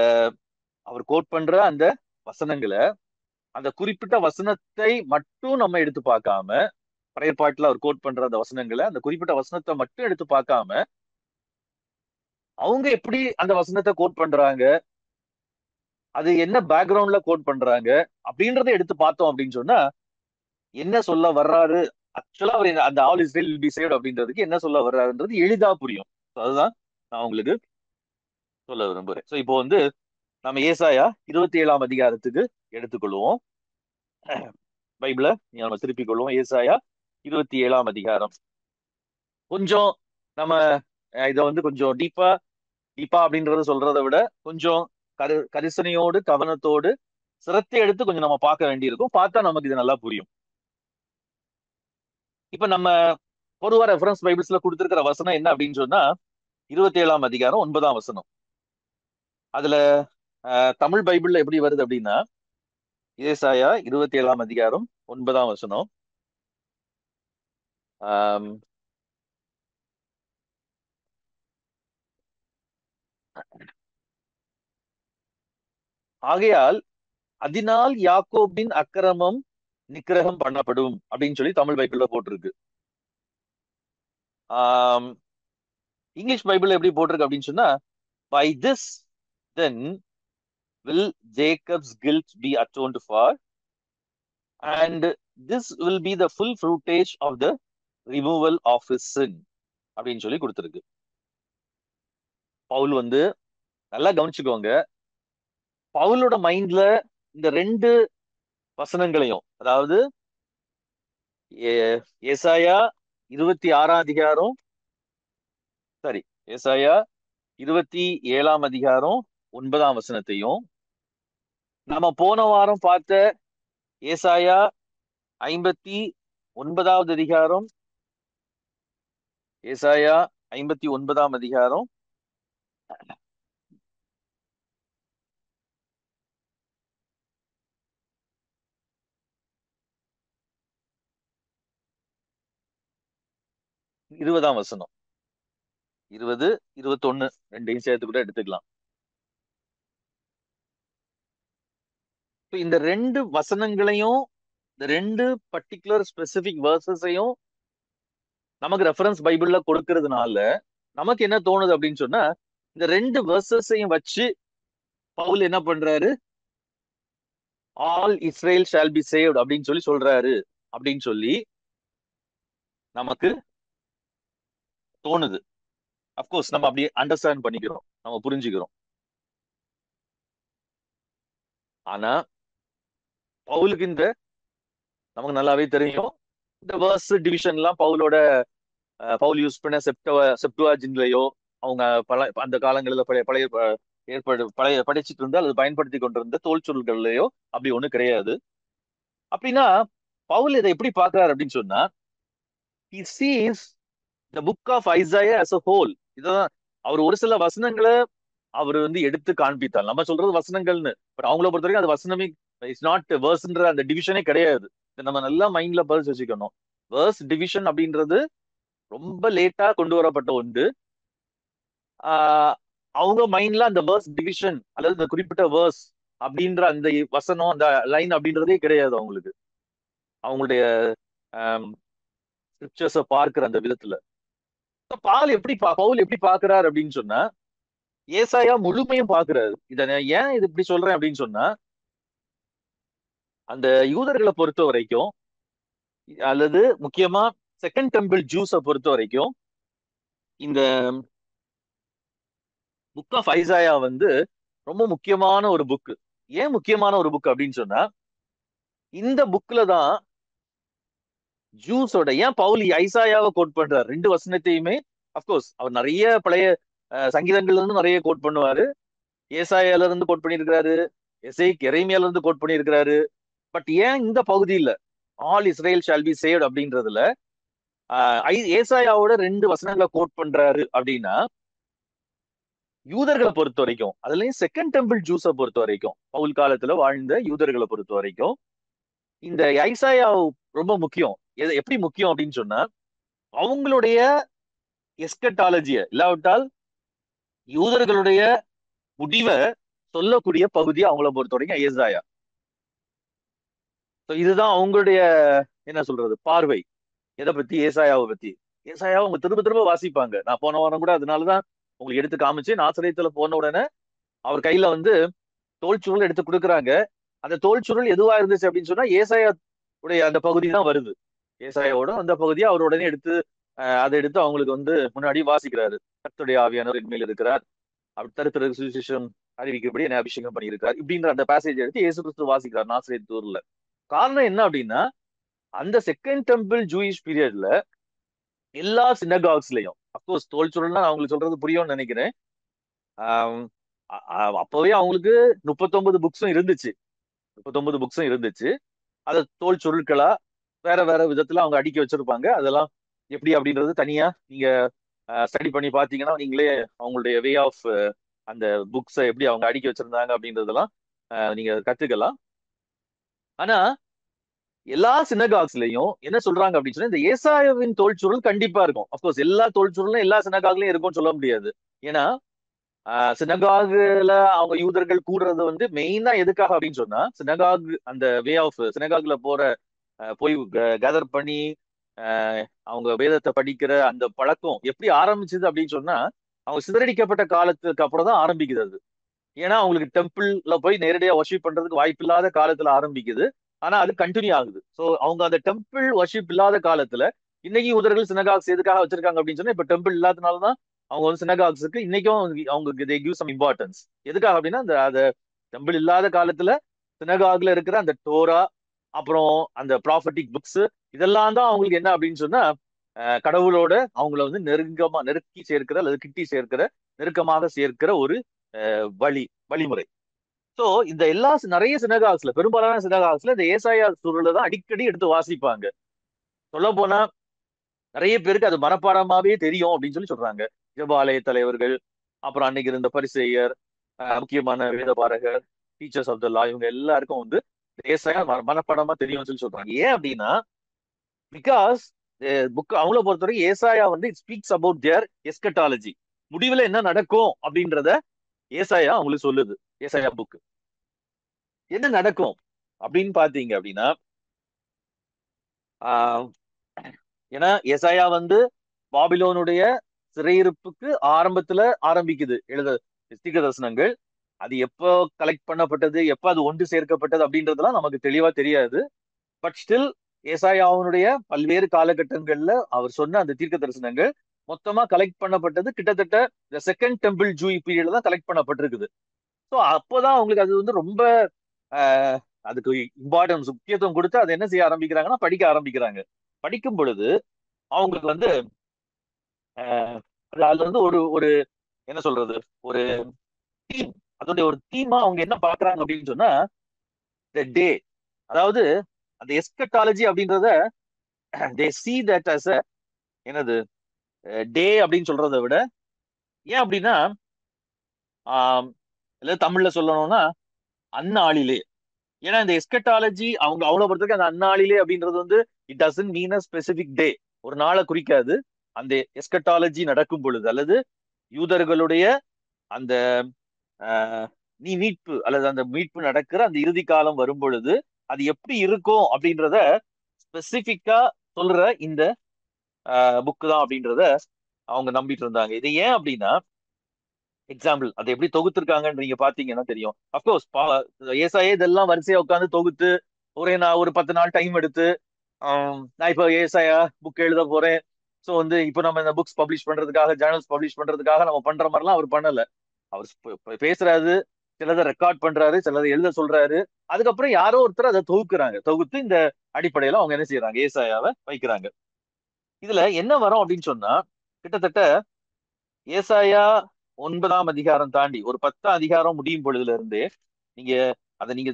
அவர் கோட் பண்ற அந்த வசனங்களை, அந்த குறிப்பிட்ட வசனத்தை மட்டும் நம்ம எடுத்து பார்க்காம, பழைய பாட்டுல அவர் கோட் பண்ற அந்த வசனங்களை, அந்த குறிப்பிட்ட வசனத்தை மட்டும் எடுத்து பார்க்காம அவங்க எப்படி அந்த வசனத்தை கோட் பண்றாங்க, அது என்ன பேக்ரவுண்ட்ல கோட் பண்றாங்க அப்படின்றத எடுத்து பார்த்தோம் அப்படின்னு சொன்னா என்ன சொல்ல வர்றாரு, ஆக்சுவலா அவர் அந்த all Israel will be saved அப்படின்றதுக்கு என்ன சொல்ல வர்றாருன்றது எளிதா புரியும். அதுதான் நான் உங்களுக்கு சொல்ல விரும்புறேன். ஸோ இப்போ வந்து நம்ம ஏசாயா 27ஆம் அதிகாரத்துக்கு எடுத்துக்கொள்வோம். பைபிளை நம்ம திருப்பிக் கொள்வோம். ஏசாயா 27ஆம் அதிகாரம். கொஞ்சம் நம்ம இதை வந்து கொஞ்சம் டீப்பா அப்படின்றத சொல்றதை விட கொஞ்சம் கரிசனையோடு கவனத்தோடு சிரத்தை எடுத்து கொஞ்சம் நம்ம பார்க்க வேண்டியிருக்கும். பார்த்தா நமக்கு இது நல்லா புரியும். இப்ப நம்ம பொதுவா ரெஃபரன்ஸ் பைபிள்ஸ்ல கொடுத்திருக்கிற வசனம் என்ன அப்படின்னு சொன்னா 27ஆம் அதிகாரம் 9ஆம் வசனம். அதுல தமிழ் பைபிள்ல எப்படி வருது அப்படின்னா, ஏசாயா 27ஆம் அதிகாரம் 9ஆம் வசனம். ஆம், ஆகையால் அதனால் யாக்கோபின் அக்கிரமம் நிக்கிரகம் பண்ணப்படும் அப்படின்னு சொல்லி தமிழ் பைபிள்ல போட்டிருக்கு. ஆம், இங்கிலீஷ் பைபிள்ல எப்படி போட்டிருக்கு அப்படின்னு சொன்னா, by this then will Jacob's guilt be atoned for, and this will be the full fruitage of the removal of his sin அப்படின்னு சொல்லி கொடுத்திருக்கு. பவுல் வந்து நல்லா கவனிச்சுக்கோங்க, பவுலோட மைண்ட்ல இந்த ரெண்டு வசனங்களையும், அதாவது ஏசாயா 26ஆம் அதிகாரம், சாரி, ஏசாயா 27ஆம் அதிகாரம் 9ஆம் வசனத்தையும், நம்ம போன வாரம் பார்த்த ஏசாயா 59வது அதிகாரம், ஏசாயா 59ஆம் அதிகாரம் 20ஆம் வசனம், 20, 21 ரெண்டையும் சேர்த்து கூட எடுத்துக்கலாம். இந்த ரெண்டு வசனங்களையும், இந்த ரெண்டு பர்டிகுலர் ஸ்பெசிபிக் வேர்சஸையும் நமக்கு ரெஃபரன்ஸ் பைபிள்ல கொடுக்கறதுனால நமக்கு என்ன தோணுது அப்படின்னு சொன்னா, இந்த ரெண்டு வேர்சஸையும் வச்சு பவுல் என்ன பண்றாரு, all Israel shall B saved அப்படின்னு சொல்லி சொல்றாரு அப்படின்னு சொல்லி நமக்கு தோணுது. அப்கோர்ஸ் நம்ம அப்படி அண்டர்ஸ்டாண்ட் பண்ணிக்கிறோம், நம்ம புரிஞ்சுக்கிறோம். ஆனா பவுலுக்கு இந்த நமக்கு நல்லாவே தெரியும், இந்த வேர்ஸ் டிவிஷன் எல்லாம் பவுல் யூஸ் பண்ண செப்டுவாஜின்லயோ அவங்க அந்த காலங்களில் பழைய படைச்சிட்டு இருந்தா அல்லது பயன்படுத்தி கொண்டிருந்த தோல் சுருள்கள்லயோ அப்படி ஒண்ணு கிடையாது. அப்படின்னா பவுல் இதை எப்படி பார்க்கிறார் அப்படின்னு சொன்னா, he sees the book of Isaiah as a whole. இதான் அவர் ஒரு சில வசனங்களை அவர் எடுத்து காண்பித்தார். நம்ம சொல்றது வசனங்கள்னு, பட் அவங்கள பொறுத்த வரைக்கும் அது வசனமே, இட்ஸ் நாட் வேர்ஸ்ன்ற அந்த டிவிஷனே கிடையாது. நம்ம நல்லா மைண்ட்ல பதிச்சு வச்சுக்கணும். வேர்ஸ் டிவிஷன் அப்படின்றது ரொம்ப லேட்டா கொண்டு வரப்பட்ட ஒன்று. அவங்க மைண்ட்ல அந்த வேர்ஸ் டிவிஷன் அல்லது இந்த குறிப்பிட்ட வேர்ஸ் அப்படின்ற அந்த வசனம், அந்த லைன் அப்படின்றதே கிடையாது அவங்களுக்கு. அவங்களுடைய ஸ்கிரிப்சர்ஸ பார்க்கிற அந்த விதத்துல பவுல் எப்படி பாக்குறாரு அப்படின்னு சொன்னா, ஏசாயா முழுமையும் பாக்குறாரு. இத ஏன் இது இப்படி சொல்றேன் அப்படின்னு சொன்னா, அந்த யூதர்களை பொறுத்த வரைக்கும் அல்லது முக்கியமா செகண்ட் டெம்பிள் ஜூஸை பொறுத்த வரைக்கும் இந்த புக் ஆஃப் ஐசாயா ரொம்ப முக்கியமான ஒரு புக். ஏன் முக்கியமான ஒரு புக் அப்படின்னு சொன்னா, இந்த புக்ல தான் ஜூஸோட, ஏன் பவுல் ஐசாயாவை கோட் பண்றாரு ரெண்டு வசனத்தையுமே. அப்கோர்ஸ் அவர் நிறைய பழைய சங்கீதங்கள்ல இருந்து நிறைய கோட் பண்ணுவாரு. ஏசாயால இருந்து கோட் பண்ணியிருக்கிறாரு, எரேமியால இருந்து கோட் பண்ணியிருக்கிறாரு. பட் ஏன் இந்த பகுதியில all Israel shall B saved அப்படின்றதுல ஏசாயாவோட ரெண்டு வசனங்களை கோட் பண்றாரு அப்படின்னா, யூதர்களை பொறுத்த வரைக்கும், அதுலயும் செகண்ட் டெம்பிள் ஜூஸை பொறுத்த வரைக்கும், பவுல் காலத்துல வாழ்ந்த யூதர்களை பொறுத்த வரைக்கும் இந்த ஐசாயா ரொம்ப முக்கியம். எப்படி முக்கியம் அப்படின்னு சொன்னா, அவங்களுடைய எஸ்கட்டாலஜிய இல்லாவிட்டால் யூதர்களுடைய முடிவை சொல்லக்கூடிய பகுதி அவங்கள பொறுத்த வரைக்கும் ஏசாயா. இதுதான் அவங்களுடைய என்ன சொல்றது பார்வை எதை பத்தி, ஏசாயாவை பத்தி. ஏசாயாவை அவங்க திரும்ப திரும்ப வாசிப்பாங்க. நான் போன வாரம் கூட அதனாலதான் உங்களுக்கு எடுத்து காமிச்சு, நாசரேத்துல போன உடனே அவர் கையில தோல் சுருள் எடுத்து கொடுக்குறாங்க. அந்த தோல் சுருள் எதுவா இருந்துச்சு அப்படின்னு சொன்னா, ஏசாயா உடைய அந்த பகுதி தான் வருது. ஏசாயாவோட அந்த பகுதியை அவர் உடனே எடுத்து அதை எடுத்து அவங்களுக்கு முன்னாடி வாசிக்கிறாரு. கர்த்தருடைய ஆவியானவர் என்மேல் இருக்கிறார், அப்படி தருத்திர சுவிசேஷம் அறிவிக்கப்படி என்ன அபிஷேகம் பண்ணியிருக்கார் இப்படின்ற அந்த பேசேஜ் எடுத்து இயேசு கிறிஸ்து வாசிக்கிறார் நாசரேத்தூர்ல. காரணம் என்ன அப்படின்னா, அந்த செகண்ட் டெம்பிள் ஜூயிஷ் பீரியட்ல எல்லா சினகாக்ஸ்லயும், அப்கோர்ஸ் தோல் சுருள்னா அவங்களுக்கு சொல்றது புரியும்னு நினைக்கிறேன். அப்பவே அவங்களுக்கு 39 புக்ஸும் இருந்துச்சு. 39 புக்ஸும் இருந்துச்சு. அதை தோல் சுருட்களா வேற வேற விதத்துல அவங்க அடுக்கி வச்சிருப்பாங்க. அதெல்லாம் எப்படி அப்படின்றது தனியா நீங்க ஸ்டடி பண்ணி பாத்தீங்கன்னா நீங்களே அவங்களுடைய வே ஆஃப் அந்த புக்ஸை எப்படி அவங்க அடுக்கி வச்சிருந்தாங்க அப்படின்றதெல்லாம் நீங்க கத்துக்கலாம். ஆனா எல்லா சினகாக்ஸ்லயும் என்ன சொல்றாங்க அப்படின்னு சொன்னா, இந்த ஏசாயாவின் தோல் சுருள் கண்டிப்பா இருக்கும். அப்கோர்ஸ் எல்லா தோல் சுருளும் எல்லா சினகாக்லயும் இருக்கும்னு சொல்ல முடியாது. ஏன்னா சினகாகுல அவங்க யூதர்கள் கூடுறது மெயினா எதுக்காக அப்படின்னு சொன்னா, சினகாக் அந்த வே ஆஃப் சினகாகுல போய் கேதர் பண்ணி அவங்க வேதத்தை படிக்கிற அந்த பழக்கம் எப்படி ஆரம்பிச்சது அப்படின்னு சொன்னா, அவங்க சிதறடிக்கப்பட்ட காலத்துக்கு அப்புறம் தான் ஆரம்பிக்குது. ஏன்னா அவங்களுக்கு டெம்பிள்ல போய் நேரடியா வர்ஷிப் பண்றதுக்கு வாய்ப்பு இல்லாத காலத்துல ஆரம்பிக்குது. ஆனா அது கண்டினியூ ஆகுது. ஸோ அவங்க அந்த டெம்பிள் வர்ஷிப் இல்லாத காலத்துல இன்னைக்கு யூதர்கள் சினகாக்ஸ் எதுக்காக வச்சிருக்காங்க அப்படின்னு சொன்னா, இப்ப டெம்பிள் இல்லாதனாலதான் அவங்க சினகாக்ஸுக்கு இன்னைக்கும் அவங்க they give some importance. எதுக்காக அப்படின்னா, அந்த டெம்பிள் இல்லாத காலத்துல சினகாக்ல இருக்கிற அந்த டோரா, அப்புறம் அந்த ப்ராஃபட்டிக் புக்ஸ், இதெல்லாம் தான் அவங்களுக்கு என்ன அப்படின்னு சொன்னா, கடவுளோட அவங்கள நெருக்கி சேர்க்கிற அல்லது கிட்டி சேர்க்கிற, நெருக்கமாக சேர்க்கிற ஒரு வழி. வழிமுறை. சோ இந்த எல்லா நிறைய சினகாக்ஸ்ல, பெரும்பாலான சினகாக்ஸ்ல இந்த ஏசாயா சூழலை தான் அடிக்கடி எடுத்து வாசிப்பாங்க. சொல்ல போனா நிறைய பேருக்கு அது மனப்பாடமாவே தெரியும் அப்படின்னு சொல்லி சொல்றாங்க. ஜெபாலய தலைவர்கள், அப்புறம் அன்னைக்கு இருந்த பரிசேயர், முக்கியமான வேதபாரகர், டீச்சர்ஸ் ஆஃப் த லா, இவங்க எல்லாருக்கும் வந்து ஏசாயா மனப்பாடமா தெரியும்னு சொல்லி சொல்றாங்க. ஏன் அப்படின்னா, பிகாஸ் புக் அவங்கள பொறுத்தவரைக்கும் ஏசாயா வந்து it speaks about their eschatology, முடிவுல என்ன நடக்கும் அப்படின்றத ஏசாயா அவங்களுக்கு சொல்லுது. ஏசாயா புக் என்ன நடக்கும் அப்படின்னு பாத்தீங்க அப்படின்னா, ஆஹ் ஏன்னா ஏசாயா வந்து பாபிலோனுடைய சிறையிருப்புக்கு ஆரம்பத்துல ஆரம்பிக்குது எழுத தீர்க்க தரிசனங்கள். அது எப்போ கலெக்ட் பண்ணப்பட்டது, எப்போ அது ஒன்று சேர்க்கப்பட்டது அப்படின்றதெல்லாம் நமக்கு தெளிவா தெரியாது. பட் ஸ்டில் ஏசாயாவுடைய பல்வேறு காலகட்டங்கள்ல அவர் சொன்ன அந்த தீர்க்க தரிசனங்கள் மொத்தமா கலெக்ட் பண்ணப்பட்டது கிட்டத்தட்ட இந்த செகண்ட் டெம்பிள் ஜூய் பீரியட்ல தான் கலெக்ட் பண்ணப்பட்டிருக்குது. ஸோ அப்போதான் அவங்களுக்கு அது வந்து ரொம்ப ஆஹ், அதுக்கு இம்பார்ட்டன்ஸ், முக்கியத்துவம் கொடுத்து அதை என்ன செய்ய ஆரம்பிக்கிறாங்கன்னா படிக்க ஆரம்பிக்கிறாங்க. படிக்கும் பொழுது அவங்களுக்கு வந்து ஆஹ், அதுல வந்து ஒரு ஒரு என்ன சொல்றது, ஒரு தீம், அதோடைய ஒரு தீமா அவங்க என்ன பாக்குறாங்க அப்படின்னு சொன்னா, த டே, அதாவது அந்த எஸ்கட்டாலஜி அப்படின்றத தே சி தட் அஸ் என்னது டே அப்படின்னு சொல்றதை விட, ஏன் அப்படின்னா இல்ல தமிழ்ல சொல்லணும்னா அந்நாளிலே. ஏன்னா இந்த எஸ்கட்டாலஜி அவங்க அவ்வளவு பொறுத்தவரைக்கும் அந்த அந்நாளிலே அப்படின்றது வந்து it doesn't mean a specific day, ஒரு நாளை குறிக்காது. அந்த எஸ்கட்டாலஜி நடக்கும் பொழுது அல்லது யூதர்களுடைய அந்த நீ மீட்பு அல்லது அந்த மீட்பு நடக்கிற அந்த இறுதி காலம் வரும் பொழுது அது எப்படி இருக்கும் அப்படின்றத ஸ்பெசிபிக்கா சொல்ற இந்த புக்கு தான் அப்படின்றத அவங்க நம்பிட்டு இருந்தாங்க. இது ஏன் அப்படின்னா, எக்ஸாம்பிள் அதை எப்படி தொகுத்திருக்காங்கன்னு நீங்க பாத்தீங்கன்னா தெரியும். அப்கோர்ஸ் ஏசாயே இதெல்லாம் வரிசையா உட்காந்து தொகுத்து நான் ஒரு 10 நாள் டைம் எடுத்து நான் இப்போ ஏசாயா புக் எழுத போறேன். ஸோ வந்து இப்போ நம்ம இந்த புக்ஸ் பப்ளிஷ் பண்றதுக்காக, ஜேர்னல்ஸ் பப்ளிஷ் பண்றதுக்காக நம்ம பண்ற மாதிரிலாம் அவர் பண்ணல. அவர் பேசுறாரு, சிலதை ரெக்கார்ட் பண்றாரு, சிலதை எழுத சொல்றாரு. அதுக்கப்புறம் யாரோ ஒருத்தர் அதை தொகுக்குறாங்க. தொகுத்து இந்த அடிப்படையில அவங்க என்ன செய்யறாங்க, ஏசாயாவை வைக்கிறாங்க. இதுல என்ன வரும் அப்படின்னு சொன்னா, கிட்டத்தட்ட ஏசாயா 9ஆம் அதிகாரம் தாண்டி ஒரு 10ஆம் அதிகாரம் முடியும் பொழுதுல இருந்தே நீங்க அதை நீங்க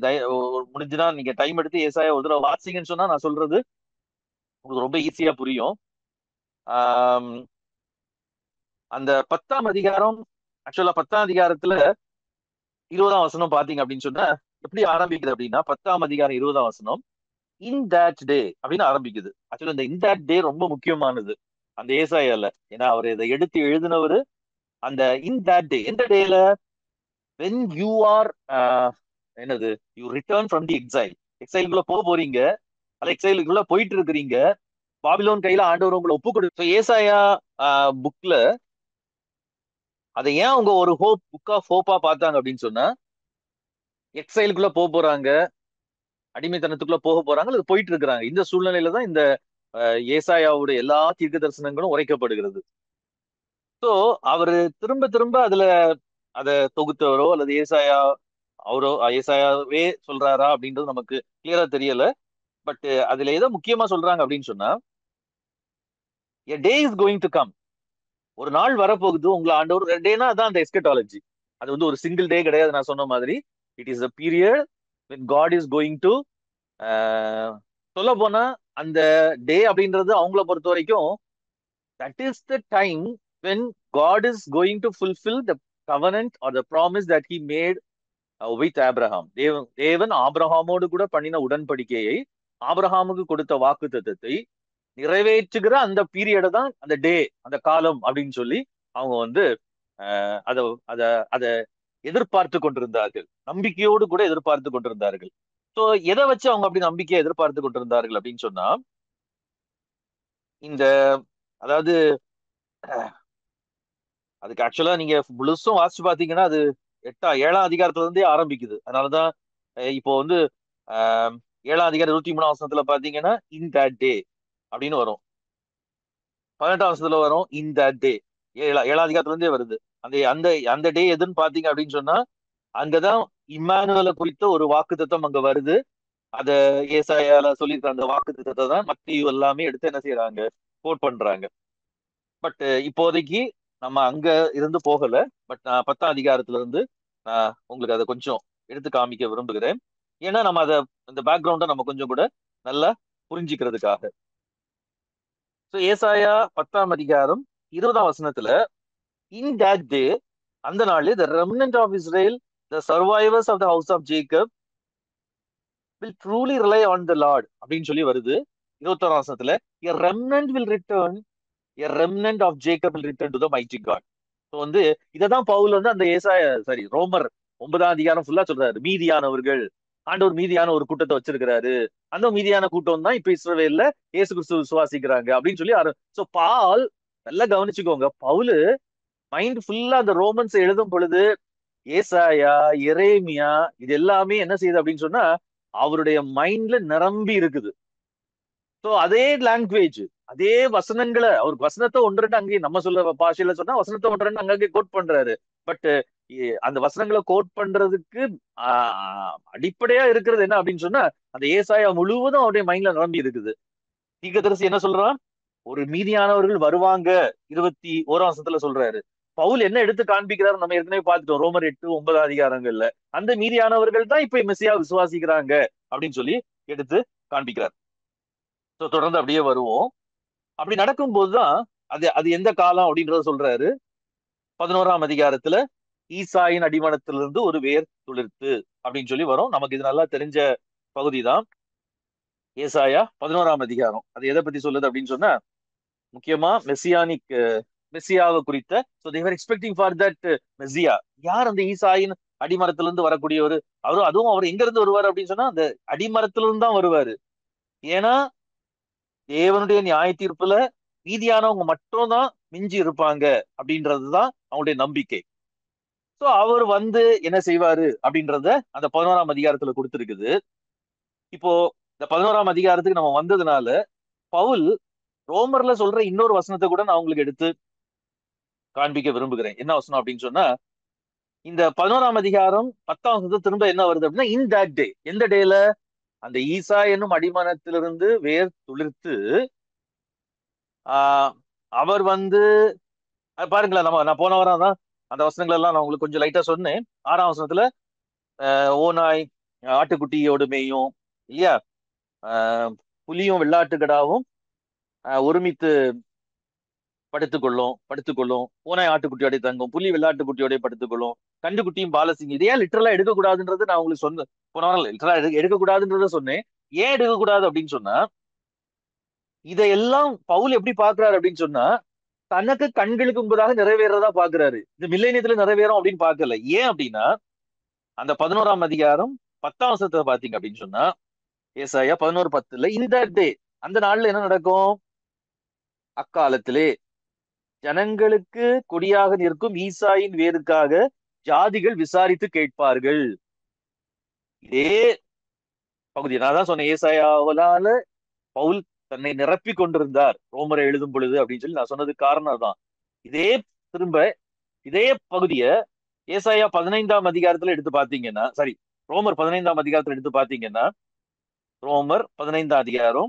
முடிஞ்சுனா நீங்க டைம் எடுத்து ஏசாயா ஒரு தடவை வாசிங்கன்னு சொன்னா நான் சொல்றது உங்களுக்கு ரொம்ப ஈஸியா புரியும். ஆஹ் அந்த 10ஆம் அதிகாரம், ஆக்சுவலா 10ஆம் அதிகாரத்துல 20ஆம் வசனம் பாத்தீங்க அப்படின்னு சொன்னா எப்படி ஆரம்பிக்குது அப்படின்னா, 10ஆம் அதிகாரம் 20ஆம் வசனம் இன் தட் டே அப்படின்னு ஆரம்பிக்குது. ஆக்சுவலா இந்த இன் தட் டே ரொம்ப முக்கியமானது அந்த ஏசாயால. ஏன்னா அவர் இதை எடுத்து எழுதினவரு அந்த இன் தட் டே, எந்த டேல, வென் யூ ஆர் என்னது you return from the exile, எக்ஸைலுக்குள்ள போக போறீங்க அல்ல எக்ஸைலுக்குள்ள போயிட்டு இருக்கிறீங்க, பாபிலோன் கையில ஆண்டவர் உங்களை ஒப்பு கொடு. ஏசாயா புக்ல அதை ஏன் அவங்க ஒரு புக் ஆஃப் ஹோப்பா பார்த்தாங்க அப்படின்னு சொன்னா, எக்ஸைலுக்குள்ள போக போறாங்க, அடிமைத்தனத்துக்குள்ள போக போறாங்க அல்லது போயிட்டு இருக்கிறாங்க. இந்த சூழ்நிலையில தான் இந்த ஏசாயாவுடைய எல்லா தீர்க்க தரிசனங்களும் உரைக்கப்படுகிறது. சோ அவரு திரும்ப திரும்ப அதுல அதை தொகுத்தவரோ அல்லது ஏசாயா அவரோ ஏசாயாவே சொல்றாரா அப்படின்றது நமக்கு கிளியரா தெரியல. பட் அதுல ஏதோ முக்கியமா சொல்றாங்க அப்படின்னு சொன்னா, a day is going to come, ஒரு நாள் வரப்போகுது உங்களை ஆண்டவர். டேனா அதான் அந்த எஸ்கட்டாலஜி. அது வந்து ஒரு சிங்கிள் டே கிடையாது. நான் சொன்ன மாதிரி it is a period when God is going to சொல்ல போனா அந்த டே அப்படின்றது அவங்கள பொறுத்த வரைக்கும் that is the time when God is going to fulfill the covenant or the promise that he made with Abraham. தேவன் ஆபிரஹாமோடு கூட பண்ணின உடன்படிக்கையை, ஆபிரஹாமுக்கு கொடுத்த வாக்குத்தத்தத்தை நிறைவேற்றுகிற அந்த பீரியட தான் அந்த டே, அந்த காலம் அப்படின்னு சொல்லி அவங்க வந்து அத அத அத எதிர்பார்த்து கொண்டிருந்தார்கள். நம்பிக்கையோடு கூட எதிர்பார்த்து கொண்டிருந்தார்கள். சோ எதை வச்சு அவங்க அப்படி நம்பிக்கையை எதிர்பார்த்து கொண்டிருந்தார்கள் அப்படின்னு சொன்னா, இந்த அதாவது அதுக்கு ஆக்சுவலா நீங்க முழுசும் வாசிச்சு பாத்தீங்கன்னா அது 7ஆம் அதிகாரத்துல இருந்தே ஆரம்பிக்குது. அதனாலதான் இப்போ வந்து ஆஹ் 7ஆம் அதிகாரம் 23ஆம் வசனத்துல பாத்தீங்கன்னா இன் தட் டே அப்படின்னு வரும். 18ஆம் வசனத்துல வரும் இன் தட் டே. 7ஆம் அதிகாரத்துல இருந்தே வருது. அந்த அந்த அந்த டே எதுன்னு பாத்தீங்க அப்படின்னு சொன்னா, அங்கதான் இம்மானுவேலை குறித்த ஒரு வாக்குத்தத்தம் அங்க வருது. அத ஏசாயால சொல்லியிருக்க அந்த வாக்குத்தத்தத்தை தான் மத்தேயு எல்லாமே எடுத்து என்ன செய்யறாங்க, கோட் பண்றாங்க. பட் இப்போதைக்கு நம்ம அங்க இருந்து போகல. பட் நான் 10ஆம் அதிகாரத்துல இருந்து நான் உங்களுக்கு அதை கொஞ்சம் எடுத்து காமிக்க விரும்புகிறேன். ஏன்னா நம்ம அதை இந்த பேக்ரவுண்டை நம்ம கொஞ்சம் கூட நல்லா புரிஞ்சுக்கிறதுக்காக. ஸோ ஏசாயா 10 20 வசனத்துல, இன் தட் டே, அந்த நாளில் the remnant of Israel, the survivors of the house of Jacob will truly rely on the Lord அப்படின்னு சொல்லி வருது. 21 வசனத்துல, a remnant will return, a remnant of Jacob will return to the mighty God. So இததான் பவுல் அந்த ஏசாயா, சாரி, ரோமர் 9 ஃபுல்லா சொல்றாரு. மீதியானவர்கள், ஆண்டவர் மீதியான ஒரு கூட்டத்தை வச்சிருக்கிறாரு. அந்த மீதியான கூட்டம் தான் இப்ப இஸ்ரவேல்ல இயேசு கிறிஸ்து விசுவாசிக்கிறாங்க அப்படின்னு சொல்லி சோ பால், நல்லா கவனிச்சுக்கோங்க, பவுலு மைண்ட் ஃபுல்லா அந்த ரோமன்ஸ் எழுதும் பொழுது ஏசாயா, எரேமியா இது எல்லாமே என்ன செய்யுது அப்படின்னு சொன்னா அவருடைய மைண்ட்ல நிரம்பி இருக்குது. சோ அதே லாங்குவேஜ், அதே வசனங்களை, அவருக்கு வசனத்தை ஒன்று ரெண்டு அங்கேயே நம்ம சொல்ல பாஷையில சொன்னா வசனத்தை ஒன்று ரெண்டு அங்கங்கே கோட் பண்றாரு. பட் அந்த வசனங்களை கோட் பண்றதுக்கு அடிப்படையா இருக்கிறது என்ன அப்படின்னு சொன்னா அந்த ஏசாயா முழுவதும் அவருடைய மைண்ட்ல நிரம்பி இருக்குது. தீர்க்கதரிசி என்ன சொல்றான்? ஒரு மீதியானவர்கள் வருவாங்க, 21 சொல்றாரு. பவுல் என்ன எடுத்து காண்பிக்கிறாரு நம்ம ஏற்கனவே பார்த்துட்டோம், ரோமர் 8, 9 அந்த மீதியானவர்கள் தான் இப்ப மெஸ்ஸியா விசுவாசிக்கிறாங்க அப்படின்னு சொல்லி எடுத்து காண்பிக்கிறார். தொடர்ந்து அப்படியே வருவோம். அப்படி நடக்கும் போதுதான் அது அது எந்த காலம் அப்படின்றத சொல்றாரு. 11 ஈசாயின் அடிமனத்திலிருந்து ஒரு வேர் துளிர்த்து அப்படின்னு சொல்லி வரும். நமக்கு இது நல்லா தெரிஞ்ச பகுதி தான் ஏசாயா 11 அது எதை பத்தி சொல்லுது அப்படின்னு சொன்னா முக்கியமா மெஸ்ஸியாவை குறித்த. So they were expecting for that Messiah. யார் அந்த ஈசாயின் அடிமரத்திலிருந்து வரக்கூடியவர்? அதுவும் அவர் எங்க இருந்து வருவார் அப்படின்னு சொன்னா அந்த அடிமரத்திலிருந்து தான் வருவாரு. ஏன்னா தேவனுடைய நியாய தீர்ப்புல மீதியானவங்க மட்டும் தான் மிஞ்சி இருப்பாங்க அப்படின்றதுதான் அவங்களுடைய நம்பிக்கை. சோ அவர் என்ன செய்வாரு அப்படின்றத அந்த 11 கொடுத்திருக்குது. இப்போ இந்த 11 நம்ம வந்ததுனால பவுல் ரோமர்ல சொல்ற இன்னொரு வசனத்தை கூட நான் உங்களுக்கு எடுத்து காண்பிக்க விரும்புகிறேன். என்ன வசனம் அப்படின்னு சொன்னா இந்த 11 10 திரும்ப என்ன வருது அப்படின்னா, இன் தட் டே, எந்த டேல? அந்த ஈசா என்னும் அடிமனத்திலிருந்து வேர் துளிர்த்து அவர் பாருங்களேன், நான் போன வாரம் தான் அந்த வசனங்கள் எல்லாம் நான் உங்களுக்கு கொஞ்சம் லைட்டா சொன்னேன். 6 ஓநாய் ஆட்டுக்குட்டியோடு மேயும் இல்லையா, புலியும் வெள்ளாட்டுக்கடாவும் ஒருமித்து படுத்துக்கொள்ளும், ஓனாய் ஆட்டுக்குட்டியோட தங்கும், புலி வெள்ளாட்டுக்குட்டியோட படுத்துக்கொள்ளும், கண்டுக்குட்டியும் பாலசிங்க. இதையே லிட்டரலா எடுக்கக்கூடாதுன்றது நான் உங்களுக்கு போன வாரம் லிட்டரலா எடுக்கக்கூடாதுன்றத சொன்னேன். ஏன் எடுக்கக்கூடாது அப்படின்னு சொன்னா இதையெல்லாம் பவுல் எப்படி பாக்குறாரு அப்படின்னு சொன்னா தனக்கு கண்களுக்கு முன்பதாக நிறைவேறதா பாக்குறாரு. இந்த மில்லேனியத்துல நிறைவேறும் அப்படின்னு பாக்கல. ஏன் அப்படின்னா அந்த 11 10 பாத்தீங்க அப்படின்னு சொன்னா ஏசாயா 11:10 இந்த டே, அந்த நாள்ல என்ன நடக்கும்? அக்காலத்திலே ஜனங்களுக்கு கொடியாக நிற்கும் ஈசாயின் வேருக்காக ஜாதிகள் விசாரித்து கேட்பார்கள். இதே பகுதி நான் தான் சொன்னேன், ஏசாயாவலால பவுல் தன்னை நிரப்பி கொண்டிருந்தார் ரோமரை எழுதும் பொழுது அப்படின்னு சொல்லி நான் சொன்னது காரணம் தான். திரும்ப இதே பகுதிய ஏசாயா 15 எடுத்து பாத்தீங்கன்னா, சாரி, ரோமர் 15 எடுத்து பாத்தீங்கன்னா, ரோமர் 15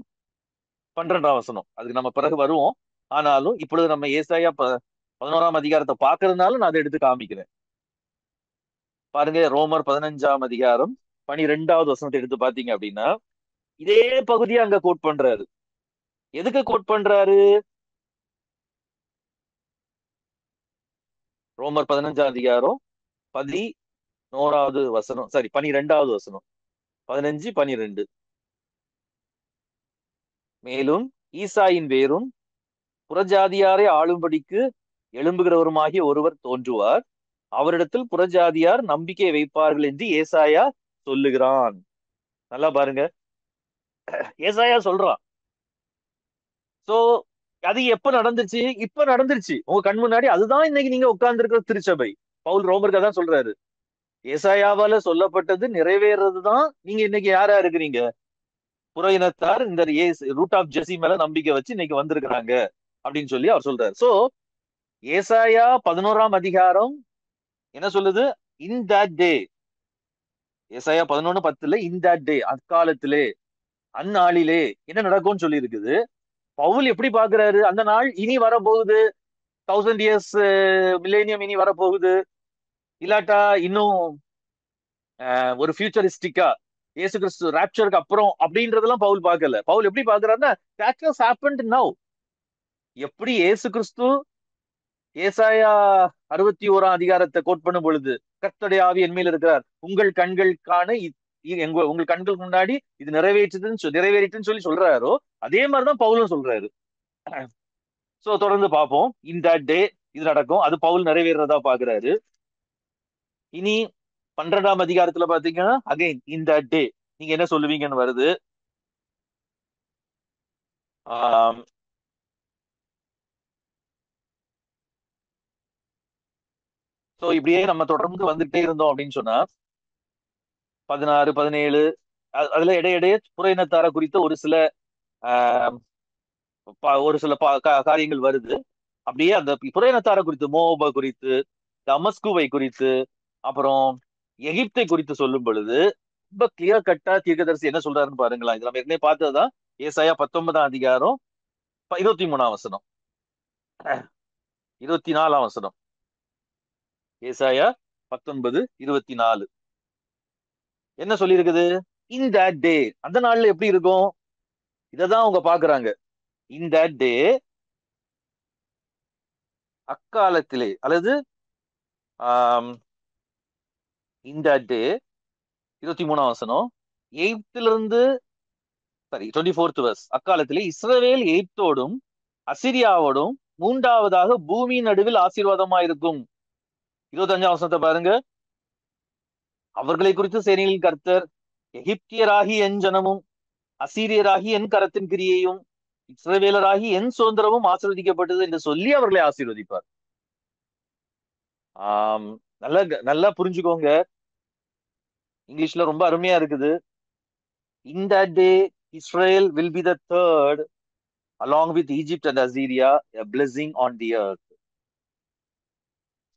12 அதுக்கு நம்ம பிறகு வருவோம். ஆனாலும் இப்பொழுது நம்ம ஏசாயா 11 பாக்குறதுனால நான் அதை எடுத்து காமிக்கிறேன். பாருங்க, ரோமர் 15 12 எடுத்து பாத்தீங்க அப்படின்னா இதே பகுதியை அங்க கோட் பண்றாரு. எதுக்கு கோட் பண்றாரு? ரோமர் 15 11 சாரி 12 15 12. மேலும் ஈசாயின் வேரும் புறஜாதியாரை ஆளும்படிக்கு எழும்புகிறவருமாகிய ஒருவர் தோன்றுவார், அவரிடத்தில் புறஜாதியார் நம்பிக்கை வைப்பார்கள் என்று ஏசாயா சொல்லுகிறான். நல்லா பாருங்க, ஏசாயா சொல்றான். சோ அது எப்ப நடந்துச்சு? இப்ப நடந்துருச்சு உங்க கண் முன்னாடி. அதுதான் இன்னைக்கு நீங்க உட்கார்ந்து இருக்கிற திருச்சபை. பவுல் ரோமருக்கு தான் சொல்றாரு, ஏசாயாவால சொல்லப்பட்டது நிறைவேறதுதான் நீங்க இன்னைக்கு யாரா இருக்கிறீங்க? புற இனத்தார் இந்த ரூட் ஆஃப் ஜெசி மேல நம்பிக்கை வச்சு இன்னைக்கு வந்திருக்கிறாங்க அப்படின்னு சொல்லி அவர் சொல்றாரு. சோ ஏசாயா 11 என்ன சொல்லுது? இன் தட் டே, ஏசாயா 11:10 இன் தட் டே, அக்காலத்திலே, அந்நாளிலே என்ன நடக்கும்னு சொல்லி இருக்குது. பவுல் எப்படி பாக்குறாரு? அந்த நாள் இனி வரப்போகுது, 1000 years மில்லேனியம் இனி வரப்போகுது. இல்லாட்டா இன்னும் ஒரு ஃபியூச்சரிஸ்டிக்கா இயேசு கிறிஸ்து ராப்சருக்கு அப்புறம் அப்படின்றதெல்லாம் பவுல் பார்க்கல. பவுல் எப்படி பார்க்கறாருன்னா that has happened now. எப்படி இயேசு கிறிஸ்து ஏசாயா 61ஆம் அதிகாரத்தை கோட் பண்ணும் பொழுது கர்த்தருடைய ஆவி என் மேல் இருக்கிறார், உங்கள் கண்கள் காண உங்கள் கண்களுக்கு முன்னாடி இது நிறைவேறிட்டுன்னு சொல்லி சொல்றாரோ, அதே மாதிரிதான் பவுலும் சொல்றாரு. சோ தொடர்ந்து பார்ப்போம். இந்த டே இது நடக்கும், அது பவுல் நிறைவேறதா பாக்குறாரு. இனி 12ஆம் அதிகாரத்துல பாத்தீங்கன்னா அகைன் இந்த டே நீங்க என்ன சொல்லுவீங்கன்னு வருது. ஆஹ் சோ இப்படியே நம்ம தொடர்ந்து வந்துட்டே இருந்தோம் அப்படின்னு சொன்னா 16, 17 அதுல இடையிடையே புற இனத்தார குறித்த ஒரு சில ஆஹ் ஒரு சில காரியங்கள் வருது. அப்படியே அந்த புற இனத்தார குறித்து, மோப குறித்து, தமஸ்குவை குறித்து, அப்புறம் எகிப்தை குறித்து சொல்லும் பொழுது ரொம்ப கிளியர் கட்டா தீர்க்கதரிசி என்ன சொல்றாருன்னு பாருங்களா. இது நம்ம ஏற்கனவே பார்த்ததுதான். ஏசாயா 19ஆம் அதிகாரம் 23ஆம் வசனம், 24ஆம் வசனம். ஏசாயா 19:24 என்ன சொல்லி இருக்குது? இந்த டே, அந்த நாள்ல எப்படி இருக்கும்? இததான் அவங்க பாக்குறாங்க. இந்த டே அக்காலத்திலே, அல்லது ஆஹ் இந்த டே 23ஆம் வசனம், எகிப்திலிருந்து, சாரி 24th verse, அக்காலத்திலே இஸ்ரவேல் எகிப்தோடும் அசிரியாவோடும் மூன்றாவதாக பூமியின் நடுவில் ஆசீர்வாதமாயிருக்கும். 25ஆம் வசனத்தை பாருங்க. அவர்களை குறித்து சேனைகளின் கர்த்தர் எகிப்தியராகி என் ஜனமும் அசீரியராகி என் கரத்தின் கிரியையும் இஸ்ரவேலராகி என் சுதந்திரமும் ஆசீர்வதிக்கப்பட்டது என்று சொல்லி அவர்களை ஆசீர்வதிப்பார். ஆஹ் நல்லா நல்லா புரிஞ்சுக்கோங்க. இங்கிலீஷ்ல ரொம்ப அருமையா இருக்குது. In that day Israel will be the third along with Egypt and Assyria, a blessing on the earth.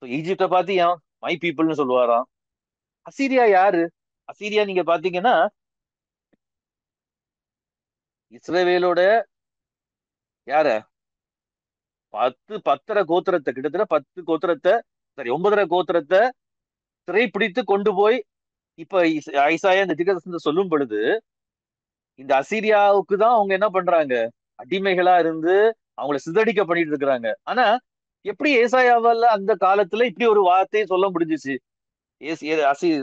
So ஈஜிப்ட பார்த்து ஏன் மை பீப்புள்னு சொல்லுவாராம். அசீரியா யாரு? அசீரியா நீங்க பாத்தீங்கன்னா இஸ்ரவேலோட யார 10 கோத்திரத்தை, கிட்டத்தட்ட 10 கோத்திரத்தை, சரி 9 கோத்திரத்தை சிறை பிடித்து கொண்டு போய் இப்ப ஐசாயா இந்த தீர்க்கதரிசனத்தை சொல்லும் பொழுது இந்த அசீரியாவுக்கு தான் அவங்க என்ன பண்றாங்க, அடிமைகளா இருந்து அவங்கள சிதறடிக்க பண்ணிட்டு இருக்கிறாங்க. ஆனா எப்படி ஏசாயாவால அந்த காலத்துல இப்படி ஒரு வார்த்தையை சொல்ல முடிஞ்சிச்சு?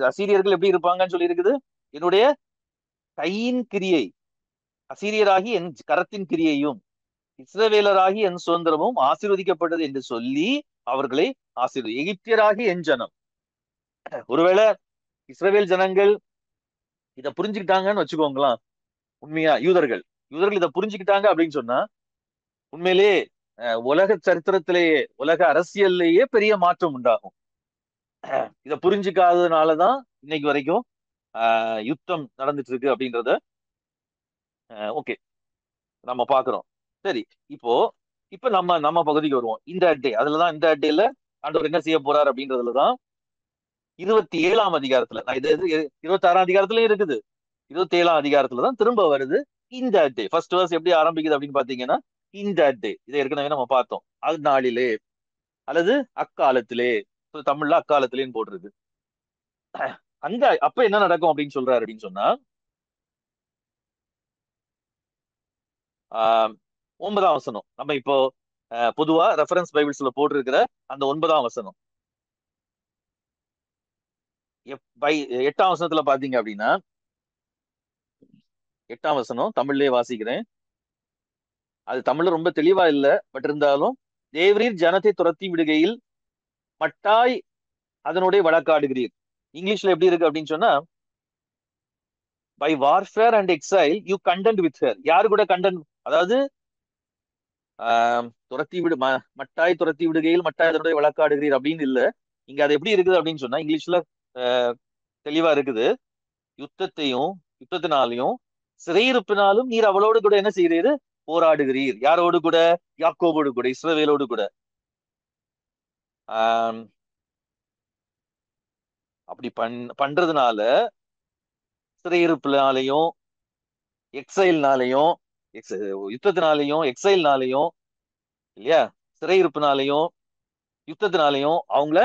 அசீரியர்கள் எப்படி இருப்பாங்கன்னு சொல்லி இருக்குது. என்னுடைய கையின் கிரியை, அசீரியராகி என் கரத்தின் கிரியையும் இஸ்ரவேலராகி என் சுதந்திரமும் ஆசீர்வதிக்கப்பட்டது என்று சொல்லி அவர்களை எகிப்தியராகி என் ஜனம். ஒருவேளை இஸ்ரவேல் ஜனங்கள் இதை புரிஞ்சுக்கிட்டாங்கன்னு வச்சுக்கோங்களேன். உண்மையா யூதர்கள் யூதர்கள் இதை புரிஞ்சுக்கிட்டாங்க அப்படின்னு சொன்னா உண்மையிலேயே உலக சரித்திரத்திலேயே, உலக அரசியல்லையே பெரிய மாற்றம் உண்டாகும். இதை புரிஞ்சுக்காததுனாலதான் இன்னைக்கு வரைக்கும் யுத்தம் நடந்துட்டு இருக்கு அப்படின்றத ஓகே நம்ம பாக்குறோம். சரி, இப்போ இப்ப நம்ம நம்ம பகுதிக்கு வருவோம். இந்த டே, அதுலதான் இந்த டேல ஆண்டவர் என்ன செய்ய போறார் அப்படின்றதுலதான் 27ஆம் அதிகாரத்துல, நான் இது 26ஆம் அதிகாரத்துலயும் இருக்குது, 27ஆம் அதிகாரத்துலதான் திரும்ப வருது. இந்த டே ஃபர்ஸ்ட் வர்ஸ் எப்படி ஆரம்பிக்குது அப்படின்னு பாத்தீங்கன்னா, இந்த டே இதை ஏற்கனவே நம்ம பார்த்தோம். அது நாளிலே அல்லது அக்காலத்திலே, தமிழ்ல அக்காலத்திலேன்னு போட்டிருக்கு. அந்த அப்ப என்ன நடக்கும் அப்படின்னு சொல்றாரு அப்படின்னு சொன்னா, ஆஹ் 9ஆம் வசனம் நம்ம இப்போ பொதுவா ரெஃபரன்ஸ் பைபிள்ஸ்ல போட்டிருக்கிற அந்த 9ஆம் வசனம், 8ஆம் வசனத்துல பாத்தீங்க அப்படின்னா, 8ஆம் வசனம் தமிழ்லயே வாசிக்கிறேன். அது தமிழ்ல ரொம்ப தெளிவா இல்ல, பட் இருந்தாலும், தேவரீர் ஜனத்தை துரத்தி விடுகையில் மட்டாய் அதனுடைய வழக்காடுகிறீர். இங்கிலீஷ்ல எப்படி இருக்கு அப்படின்னு சொன்னா, by warfare and exile you content with her. யாரு கூட கண்டென்ட், அதாவது துரத்தி விடு மட்டாய் துரத்தி விடுகையில் மட்டாய் அதனுடைய வழக்காடுகிறீர் அப்படின்னு இல்ல. இங்க அது எப்படி இருக்குது அப்படின்னு சொன்னா, இங்கிலீஷ்ல தெளிவா இருக்குது. யுத்தத்தினாலையும் சிறையிருப்பினாலும் நீர் அவளோடு கூட என்ன செய்கிறீர்? போராடுகிறீர். யாரோடு கூட? யாக்கோபோடு கூட, இஸ்ரவேலோடு கூட. ஆஹ் அப்படி பண்றதுனால சிறையிருப்பினாலையும் எக்ஸைல்னாலையும், யுத்தத்தினாலையும் எக்ஸைல்னாலையும், இல்லையா, சிறையிருப்பினாலையும் யுத்தத்தினாலையும் அவங்கள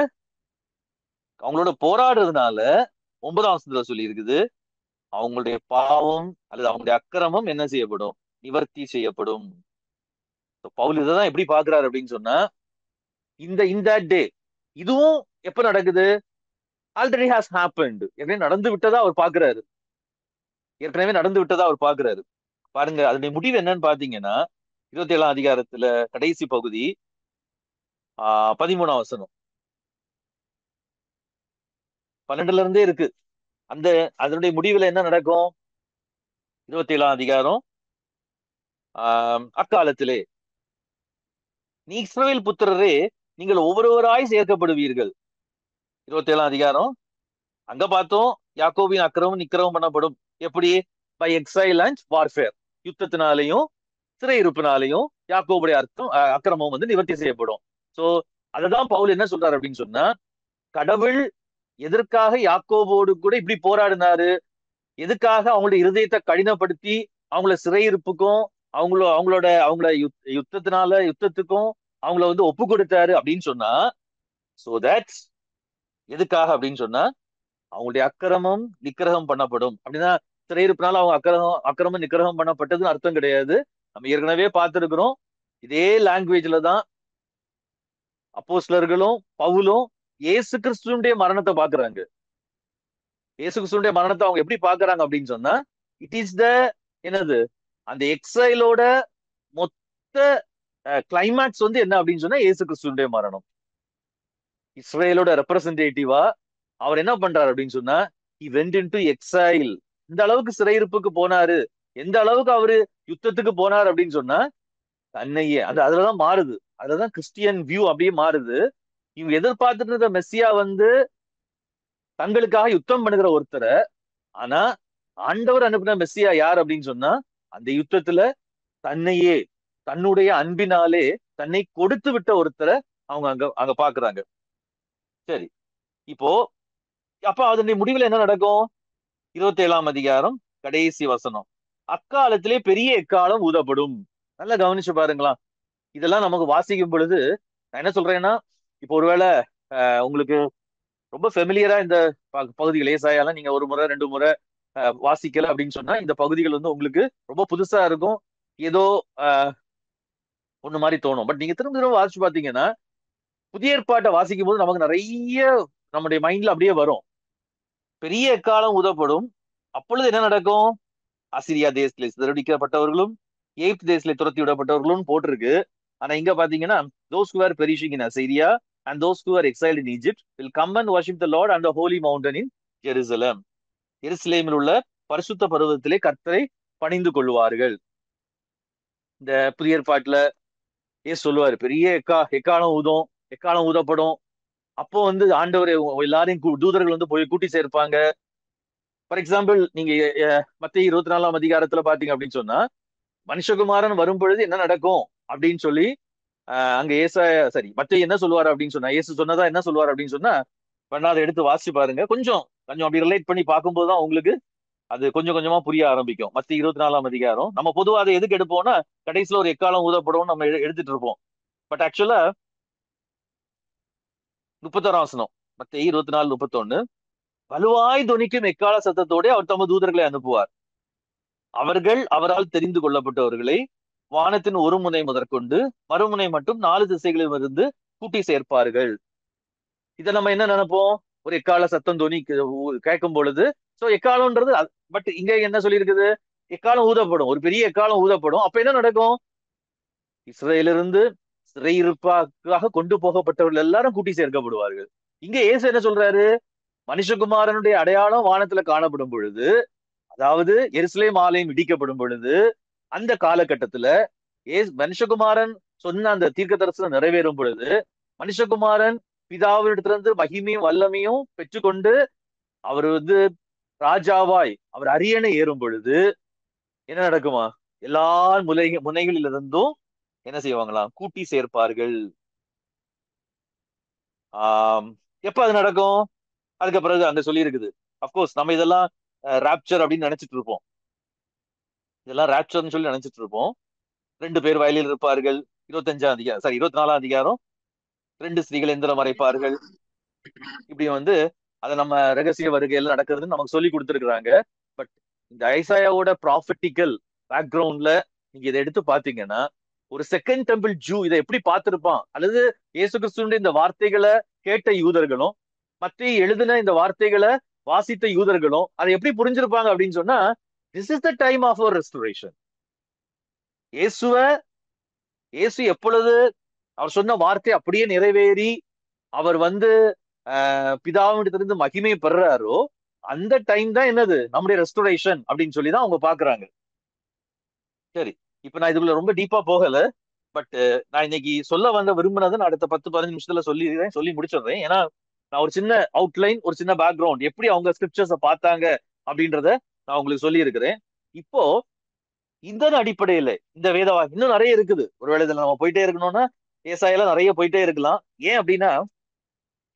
அவங்களோட போராடுறதுனால 9ஆம் வசனத்துல சொல்லி இருக்குது, அவங்களுடைய பாவம் அல்லது அவங்களுடைய அக்கிரமம் என்ன செய்யப்படும்? நிவர்த்தி செய்யப்படும். பவுல் இதான் எப்படி பாக்குறாரு அப்படின்னு சொன்னா, இந்த டே இதுவும் எப்ப நடக்குது? Already has happened. ஏற்கனவே நடந்து விட்டதா அவர் பாக்குறாரு. ஏற்கனவே நடந்து விட்டதா அவர் பாக்குறாரு. பாருங்க, அதனுடைய முடிவு என்னன்னு பாத்தீங்கன்னா, 27ஆம் அதிகாரத்துல கடைசி பகுதி 13ஆம் வசனம், 12ல இருந்தே இருக்கு. அந்த அதனுடைய முடிவுல என்ன நடக்கும்? 27ஆம் அதிகாரம், அக்காலத்திலே நீ இஸ்ரவேல் புத்திரரே, நீங்கள் ஒவ்வொருவராய் சேர்க்கப்படுவீர்கள். 27ஆம் அதிகாரம் அங்க பார்த்தோம், யாக்கோபின் அக்கிரமம் நிக்கிரமம் பண்ணப்படும். எப்படி? By exile and warfare. யுத்தத்தினாலையும் சிறையிருப்பினாலையும் யாக்கோபுடைய அக்கிரமம் வந்து நிவர்த்தி செய்யப்படும். சோ அததான் பவுல் என்ன சொல்றாரு அப்படின்னு சொன்னா, கடவுள் எதற்காக யாக்கோபோடு கூட இப்படி போராடினாரு, எதுக்காக அவங்களுடைய இருதயத்தை கடினப்படுத்தி அவங்கள சிறையிருப்புக்கும் அவங்கள யுத்தத்துக்கும் அவங்கள வந்து ஒப்பு கொடுத்தாரு அப்படின்னு சொன்னா, சோ தட் எதுக்காக அப்படின்னு சொன்னா, அவங்களுடைய அக்கிரமம் நிக்கிரகம் பண்ணப்படும். அப்படின்னா சிறையிருப்பினால அவங்க அக்கிரமம் நிக்கிரகம் பண்ணப்பட்டதுன்னு அர்த்தம் கிடையாது. நம்ம ஏற்கனவே பார்த்திருக்கிறோம். இதே லாங்குவேஜ்ல தான் அப்போஸ்தலர்களும் பவுலும் இயேசு கிறிஸ்துவனுடைய மரணத்தை பாக்குறாங்க. இயேசு கிறிஸ்துவனுடைய மரணத்தை அவங்க எப்படி பாக்குறாங்க அப்படின்னு சொன்னா, இட் இஸ் த என்னது, அந்த எக்ஸைலோட மொத்த கிளைமேக்ஸ் வந்து என்ன அப்படின்னு சொன்னா இயேசு கிறிஸ்துவனுடைய மரணம். இஸ்ரேலோட ரெப்ரசன்டேட்டிவா அவர் என்ன பண்றாரு அப்படின்னு சொன்னா, he went into exile. இந்த அளவுக்கு சிறையிருப்புக்கு போனாரு, எந்த அளவுக்கு அவரு யுத்தத்துக்கு போனார் அப்படின்னு சொன்னா, தன்னையே அதுலதான் மாறுது. அதுலதான் கிறிஸ்டியன் வியூ அப்படியே மாறுது. இவங்க எதிர்பார்த்துட்டு இருந்த மெஸ்ஸியா வந்து தங்களுக்காக யுத்தம் பண்ணுகிற ஒருத்தரை, ஆனா ஆண்டவர் அனுப்பின மெஸ்ஸியா யார் அப்படின்னு சொன்னா, அந்த யுத்தத்துல தன்னையே தன்னுடைய அன்பினாலே தன்னை கொடுத்து விட்ட ஒருத்தரை அவங்க அங்க அங்க பாக்குறாங்க. சரி, இப்போ அப்ப அதனுடைய முடிவுல என்ன நடக்கும்? 27ஆம் அதிகாரம் கடைசி வசனம், அக்காலத்திலே பெரிய எக்காலம் ஊதப்படும். நல்லா கவனிச்சு பாருங்களா. இதெல்லாம் நமக்கு வாசிக்கும் பொழுது நான் என்ன சொல்றேன்னா, இப்போ ஒருவேளை உங்களுக்கு ரொம்ப ஃபெமிலியரா இந்த பகுதிகள் ஏசாயாலாம் நீங்க ஒரு முறை ரெண்டு முறை வாசிக்கல அப்படின்னு சொன்னா, இந்த பகுதிகள் வந்து உங்களுக்கு ரொம்ப புதுசா இருக்கும். ஏதோ ஒண்ணு மாதிரி தோணும். பட் நீங்க திரும்ப திரும்ப வாசிச்சு பாத்தீங்கன்னா, புதிய ஏற்பாட்டை வாசிக்கும் போது நமக்கு நிறைய நம்முடைய மைண்ட்ல அப்படியே வரும். பெரிய எக்காலம் ஊதப்படும். அப்பொழுது என்ன நடக்கும்? அசிரியா தேசத்திலே சிதறடிக்கப்பட்டவர்களும் எகிப்து தேசத்திலே துரத்தி விடப்பட்டவர்களும் போட்டிருக்கு. ஆனா இங்க பாத்தீங்கன்னா, those who are perishing in Assyria and those who are exiled in Egypt will come and worship the Lord on the holy mountain in Jerusalem. எருசலேமில் உள்ள பரிசுத்த பர்வதத்திலே கர்த்தரை பணிந்து கொள்வார்கள். இந்த புதிய ஏற்பாட்டுல ஏசு சொல்லுவாரு, பெரிய எக்காலம் ஊதும், எக்காலம் ஊதப்படும். அப்போ வந்து ஆண்டவர் எல்லாரையும் தூதர்கள் வந்து போய் கூட்டி சேர்ப்பாங்க. ஃபார் எக்ஸாம்பிள், நீங்க மத்தேயு 24ஆம் அதிகாரத்துல பாத்தீங்க அப்படின்னு சொன்னா, மனுஷகுமாரன் வரும் பொழுது என்ன நடக்கும் அப்படின்னு சொல்லி அங்க மத்தேயு என்ன சொல்லுவாரு அப்படின்னு சொன்னா, இயேசு சொன்னதா என்ன சொல்லுவாரு அப்படின்னு சொன்னா, வேணா அதை எடுத்து வாசிச்சு பாருங்க. கொஞ்சம் கொஞ்சம் அப்படி ரிலேட் பண்ணி பார்க்கும்போதுதான் உங்களுக்கு அது கொஞ்சம் கொஞ்சமா புரிய ஆரம்பிக்கும். மத்தேயு 24ஆம் அதிகாரம் நம்ம பொதுவா அதை எதுக்கு எடுப்போம்னா, கடைசியில ஒரு எக்காலம் ஊதப்படும் நம்ம எடுத்துட்டு இருப்போம். பட் ஆக்சுவலா 31ஆம் வசனம், மத்தேயு 24:31, வலுவாய் தொனிக்கும் எக்கால சத்தத்தோட அவர் தமது தூதர்களை அனுப்புவார். அவர்கள் அவரால் தெரிந்து கொள்ளப்பட்டவர்களை வானத்தின் ஒரு முனை முதற்கொண்டு மறுமுனை மட்டும் 4 திசைகளிலும் இருந்து கூட்டி சேர்ப்பார்கள். இதை நம்ம என்ன நினைப்போம்? ஒரு எக்கால சத்தம் தொனி கேட்கும் பொழுது, சோ எக்காலம்ன்றது. பட் இங்க என்ன சொல்லியிருக்குது? எக்காலம் ஊதப்படும், ஒரு பெரிய எக்காலம் ஊதப்படும். அப்ப என்ன நடக்கும்? இஸ்ரேலிருந்து சிறையிருப்பாக கொண்டு போகப்பட்டவர்கள் எல்லாரும் கூட்டி சேர்க்கப்படுவார்கள். இங்க இயேசு என்ன சொல்றாரு? மனுஷகுமாரனுடைய அடையாளம் வானத்துல காணப்படும் பொழுது, அதாவது எருசலேம் ஆலயம் இடிக்கப்படும் பொழுது, அந்த காலகட்டத்துல மனுஷகுமாரன் சொன்ன அந்த தீர்க்க தரிசனம் நிறைவேறும் பொழுது, மனுஷகுமாரன் பிதாவிடத்திலிருந்து மகிமையும் வல்லமையும் பெற்றுக்கொண்டு அவர் வந்து ராஜாவாய் அவர் அரியணை ஏறும் பொழுது என்ன நடக்குமா? எல்லா முனைகளிலிருந்தும் என்ன செய்வாங்களாம்? கூட்டி சேர்ப்பார்கள். ஆஹ் எப்ப அது நடக்கும்? அதுக்கு பிறகு அங்க சொல்லி இருக்குது. அப்கோர்ஸ் நம்ம இதெல்லாம் ராப்சர் அப்படின்னு நினைச்சிட்டு இருப்போம். இதெல்லாம் ராப்சர்னு சொல்லி நினைச்சிட்டு இருப்போம். 2 பேர் வயலில் இருப்பார்கள். 25ஆம் அதிகாரம், 24ஆம் அதிகாரம், 2 ஸ்திரீகள் எந்திரம் மறைப்பார்கள். இப்படி அதை நம்ம ரகசிய வருகையில நடக்கிறதுன்னு நமக்கு சொல்லி கொடுத்துருக்காங்க. பட் இந்த ஐசாயாவோட ப்ராஃபட்டிக்கல் பேக்ரவுண்ட்ல நீங்க இதை எடுத்து பாத்தீங்கன்னா, ஒரு செகண்ட் டெம்பிள் ஜூ இதை எப்படி பார்த்திருப்பான், அல்லது இயேசு கிறிஸ்துவின் இந்த வார்த்தைகளை கேட்ட யூதர்களும் மற்ற எழுதின இந்த வார்த்தைகளை வாசித்த யூதர்களும் அதை எப்படி புரிஞ்சிருப்பாங்க அப்படின்னு சொன்னா, this is the time of our restoration. இயேசுவ இயேசு எப்பொழுது அவர் சொன்ன வார்த்தை அப்படியே நிறைவேறி அவர் பிதாவிடத்திலிருந்து மகிமை பெறாரோ, அந்த டைம் தான் என்னது நம்முடைய ரெஸ்டோரேஷன் அப்படின்னு சொல்லிதான் அவங்க பாக்குறாங்க. சரி, இப்ப நான் இதுக்குள்ள ரொம்ப டீப்பா போகல. பட் நான் இன்னைக்கு சொல்ல விரும்பினதை நான் அடுத்த 10-15 நிமிஷத்துல சொல்லி முடிச்சிடுறேன். ஏன்னா நான் ஒரு சின்ன அவுட்லைன், ஒரு சின்ன பேக்ரவுண்ட் எப்படி அவங்க ஸ்கிரிப்சர்ஸ பார்த்தாங்க அப்படின்றத நான் உங்களுக்கு சொல்லி இருக்கிறேன். இப்போ இந்த அடிப்படையில இந்த வேதவா இன்னும் நிறைய இருக்குது. ஒருவேளை இதுல நம்ம போயிட்டே இருக்கணும்னா ஏசாயால நிறைய போயிட்டே இருக்கலாம். ஏன் அப்படின்னா,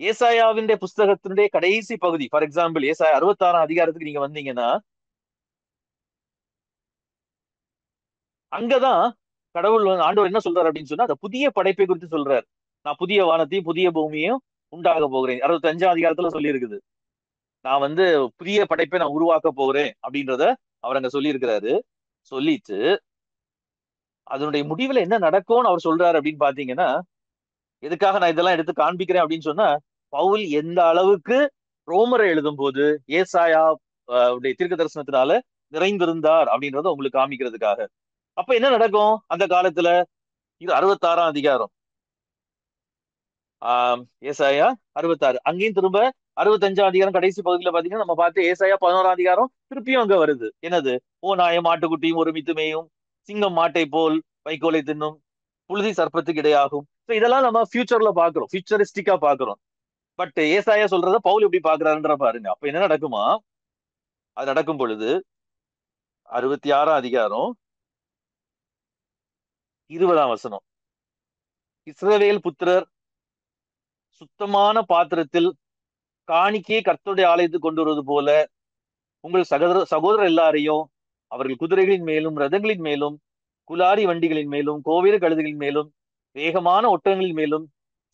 ஏசாயாவின் புஸ்தகத்தினுடைய கடைசி பகுதி, ஃபார் எக்ஸாம்பிள் ஏசாயா 66ஆம் அதிகாரத்துக்கு நீங்க வந்தீங்கன்னா, அங்கதான் கடவுள் ஆண்டவர் என்ன சொல்றாரு அப்படின்னு சொன்னா, அந்த புதிய படைப்பை குறித்து சொல்றாரு. நான் புதிய வானத்தையும் புதிய பூமியையும் உண்டாக போகிறேன். 65ஆம் அதிகாரத்துல சொல்லி இருக்குது. நான் புதிய படைப்பை நான் உருவாக்க போகிறேன் அப்படின்றத அவர் அங்க சொல்லி இருக்கிறாரு. சொல்லிட்டு அதனுடைய முடிவுல என்ன நடக்கும்னு அவர் சொல்றாரு அப்படின்னு பாத்தீங்கன்னா, எதுக்காக நான் இதெல்லாம் எடுத்து காண்பிக்கிறேன் அப்படின்னு சொன்னா, பவுல் எந்த அளவுக்கு ரோமரை எழுதும் போது ஏசாயா தீர்க்க தரிசனத்தினால நிறைந்திருந்தார் அப்படின்றத உங்களுக்கு காமிக்கிறதுக்காக. அப்ப என்ன நடக்கும் அந்த காலத்துல? இது 66ஆம் அதிகாரம். ஏசாயா 66. அங்கேயும் திரும்ப 65ஆம் அதிகாரம் கடைசி பகுதியில பாத்தீங்கன்னா நம்ம பார்த்து ஏசாயா 11ஆம் அதிகாரம் திருப்பியும் அங்க வருது. என்னது? ஓ நாயம் மாட்டுக்குட்டியும் ஒருமித்து மேயும், சிங்கம் மாட்டை போல் வைக்கோலை தின்னும், புழுதி சர்ப்பத்துக்கு இடையாகும். இதெல்லாம் நம்ம ஃபியூச்சர்ல பாக்குறோம், ஃபியூச்சரிஸ்டிக்கா பாக்குறோம். பட் ஏசாயா சொல்றத பவுல் எப்படி பாக்குறாருன்ற பாருங்க. அப்ப என்ன நடக்குமா? அது நடக்கும் பொழுது 66ஆம் அதிகாரம் 20ஆம் வசனம், இஸ்ரவேல் புத்திரர் சுத்தமான பாத்திரத்தில் காணிக்கையை கர்த்தருடைய ஆலயத்துக்கு கொண்டு வருவது போல உங்கள் சகோதரர் எல்லாரையும் அவர்கள் குதிரைகளின் மேலும் ரதங்களின் மேலும் குலாரி வண்டிகளின் மேலும் கோவில கழுதுகளின் மேலும் வேகமான ஒட்டகங்களின் மேலும்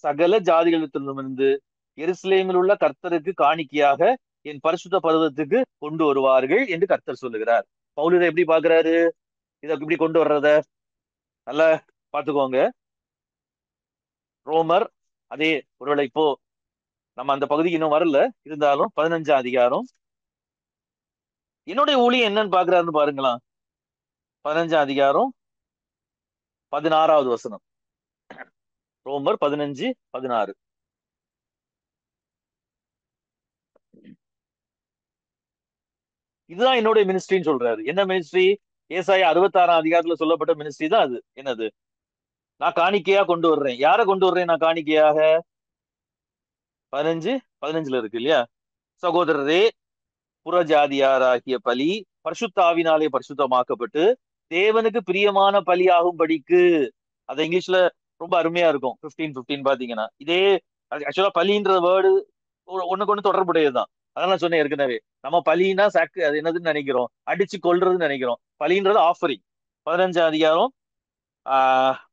சகல ஜாதிகளிடத்திலிருந்து எருசலேமில் உள்ள கர்த்தருக்கு காணிக்கையாக என் பரிசுத்த பர்வதத்துக்கு கொண்டு வருவார்கள் என்று கர்த்தர் சொல்லுகிறார். பவுல் இதை எப்படி பாக்குறாரு? இதை இப்படி கொண்டு வர்றத நல்லா பாத்துக்கோங்க. ரோமர் அதே, ஒருவேளை இப்போ நம்ம அந்த பகுதிக்கு இன்னும் வரல, இருந்தாலும் 15ஆம் அதிகாரம் என்னுடைய ஊழியம் என்னன்னு பாக்குறாருன்னு பாருங்களா. 15ஆம் அதிகாரம் 16வது வசனம், ரோமர் 15:16. இதுதான் என்னுடைய மினிஸ்ட்ரின்னு சொல்றாரு. என்ன மினிஸ்ட்ரி? ஏசாயா 66ஆம் அதிகாரத்துல சொல்லப்பட்ட மினிஸ்ட்ரி தான் அது. என்னது? நான் காணிக்கையா கொண்டு வர்றேன். யார கொண்டு வர்றேன் நான் காணிக்கையாக? 15:15 இருக்கு இல்லையா? சகோதரரே, புறஜாதியாராகிய பலி பரிசுத்தாவினாலே பரிசுத்தமாக்கப்பட்டு தேவனுக்கு பிரியமான பலி ஆகும்படிக்கு. அது இங்கிலீஷ்ல ரொம்ப அருமையா இருக்கும். 15:15 பாத்தீங்கன்னா, இதே ஆக்சுவலா பலின்ற வேர்டு ஒண்ணுக்கு ஒண்ணு தொடர்புடையதுதான். அதான் நான் சொன்னேன் ஏற்கனவே. நம்ம பலினா சாக்கு, அது என்னதுன்னு நினைக்கிறோம், அடிச்சு கொல்றதுன்னு நினைக்கிறோம். பலின்றது ஆஃபரிங். 15ஆம் அதிகாரம்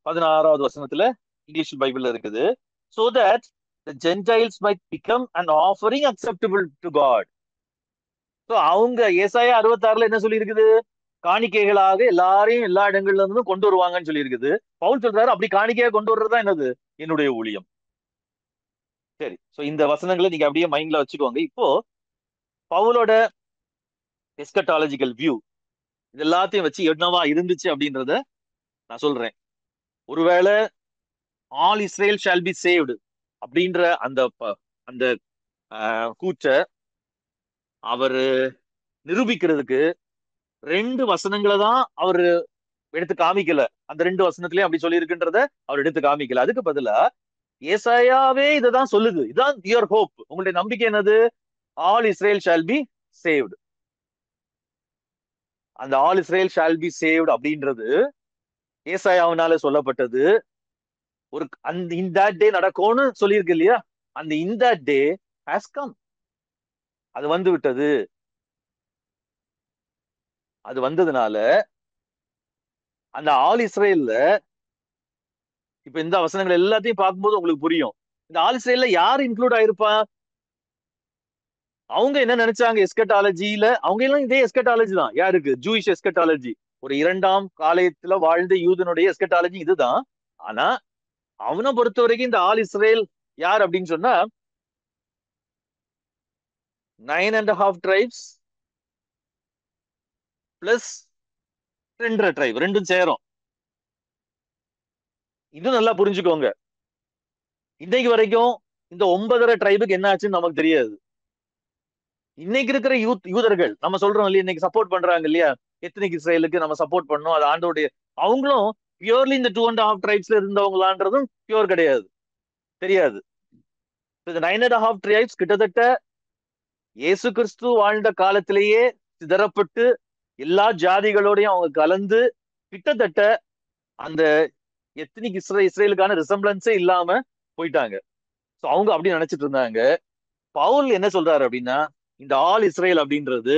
16வது வசனத்துல இங்கிலீஷ் பைபிள்ல இருக்குது. So that the Gentiles might become an offering acceptable to God. So அவங்க ஏசாயா 66ல என்ன சொல்லி இருக்குது? காணிக்கைகளாக எல்லாரையும் எல்லா இடங்கள்ல இருந்தும் கொண்டு வருவாங்கன்னு சொல்லி இருக்குது. பவுல் சொல்றாரு, அப்படி காணிக்கையா கொண்டு வர்றதுதான் என்னது? என்னுடைய ஊழியம். சரி, சோ இந்த வசனங்களை நீங்க அப்படியே மைண்ட்ல வச்சுக்கோங்க. இப்போ பவுலோட எஸ்கட்டாலஜிக்கல் வியூ இது எல்லாத்தையும் வச்சு என்னவா இருந்துச்சு அப்படின்றத நான் சொல்றேன். ஒருவேளை all Israel shall be saved அப்படின்ற அந்த கூச்ச அவரு நிரூபிக்கிறதுக்கு 2 வசனங்களை தான் அவரு எடுத்து காமிக்கல. அந்த 2 வசனத்திலயும் அப்படி சொல்லி இருக்குன்றத அவர் எடுத்து காமிக்கல. அதுக்கு பதிலா ஏசாயாவே இததான் சொல்லுது. இதான் யுவர் ஹோப். உங்களுடைய நம்பிக்கை என்னது? All Israel shall be saved. அந்த all Israel shall be saved அப்படின்றது ஏசாயாவினால சொல்லப்பட்டது. ஒரு அந்த இந்த டே நடக்கும்னு சொல்லியிருக்கு இல்லையா? அந்த இந்த டே ஹாஸ் கம். அது வந்து விட்டது. அது வந்ததுனால அந்த ஆல் இஸ்ரேல்ல இப்ப இந்த வசனங்கள் எல்லாத்தையும் பார்க்கும்போது உங்களுக்கு புரியும். இந்த ஆல் இஸ்ரேல்ல யார் இன்க்ளூட் ஆயிருப்பா? அவங்க என்ன நினைச்சாங்க எஸ்கட்டாலஜியில? அவங்க எல்லாம் இதே எஸ்கட்டாலஜி தான். யாருக்கு? Jewish eschatology. ஒரு இரண்டாம் காலத்துல வாழ்ந்த யூதனுடைய எஸ்கட்டாலஜி இதுதான். ஆனா அவனை பொறுத்த வரைக்கும் இந்த ஆல் இஸ்ரேல் யார் அப்படின்னு சொன்னா 9.5 tribes பிளஸ் 2.5 tribe ரெண்டும் சேரும். இது நல்லா புரிஞ்சுக்கோங்க. இன்னைக்கு வரைக்கும் இந்த 9.5 ட்ரைபுக்கு என்ன ஆச்சுன்னு நமக்கு தெரியாது. இன்னைக்கு இருக்கிற யூதர்கள் நம்ம சொல்றோம் இல்லையா, இன்னைக்கு சப்போர்ட் பண்றாங்க இல்லையா, எத்னிக் இஸ்ரேலுக்கு நம்ம சப்போர்ட் பண்ணோம், அது ஆண்டோடைய, அவங்களும் பியூர்லி இந்த 2.5 tribesல இருந்தவங்களான்றதும் பியூர் கிடையாது, தெரியாது. இந்த 9.5 tribes கிட்டத்தட்ட இயேசு கிறிஸ்து வாழ்ந்த காலத்திலேயே சிதறப்பட்டு எல்லா ஜாதிகளோடையும் அவங்க கலந்து கிட்டத்தட்ட அந்த எத்னிக் இஸ்ரேலுக்கான ரிசம்பிளன்ஸே இல்லாம போயிட்டாங்க. சோ அவங்க அப்படி நினைச்சிட்டு இருந்தாங்க. பவுல் என்ன சொல்றாரு அப்படின்னா, இந்த ஆல் இஸ்ரேல் அப்படின்றது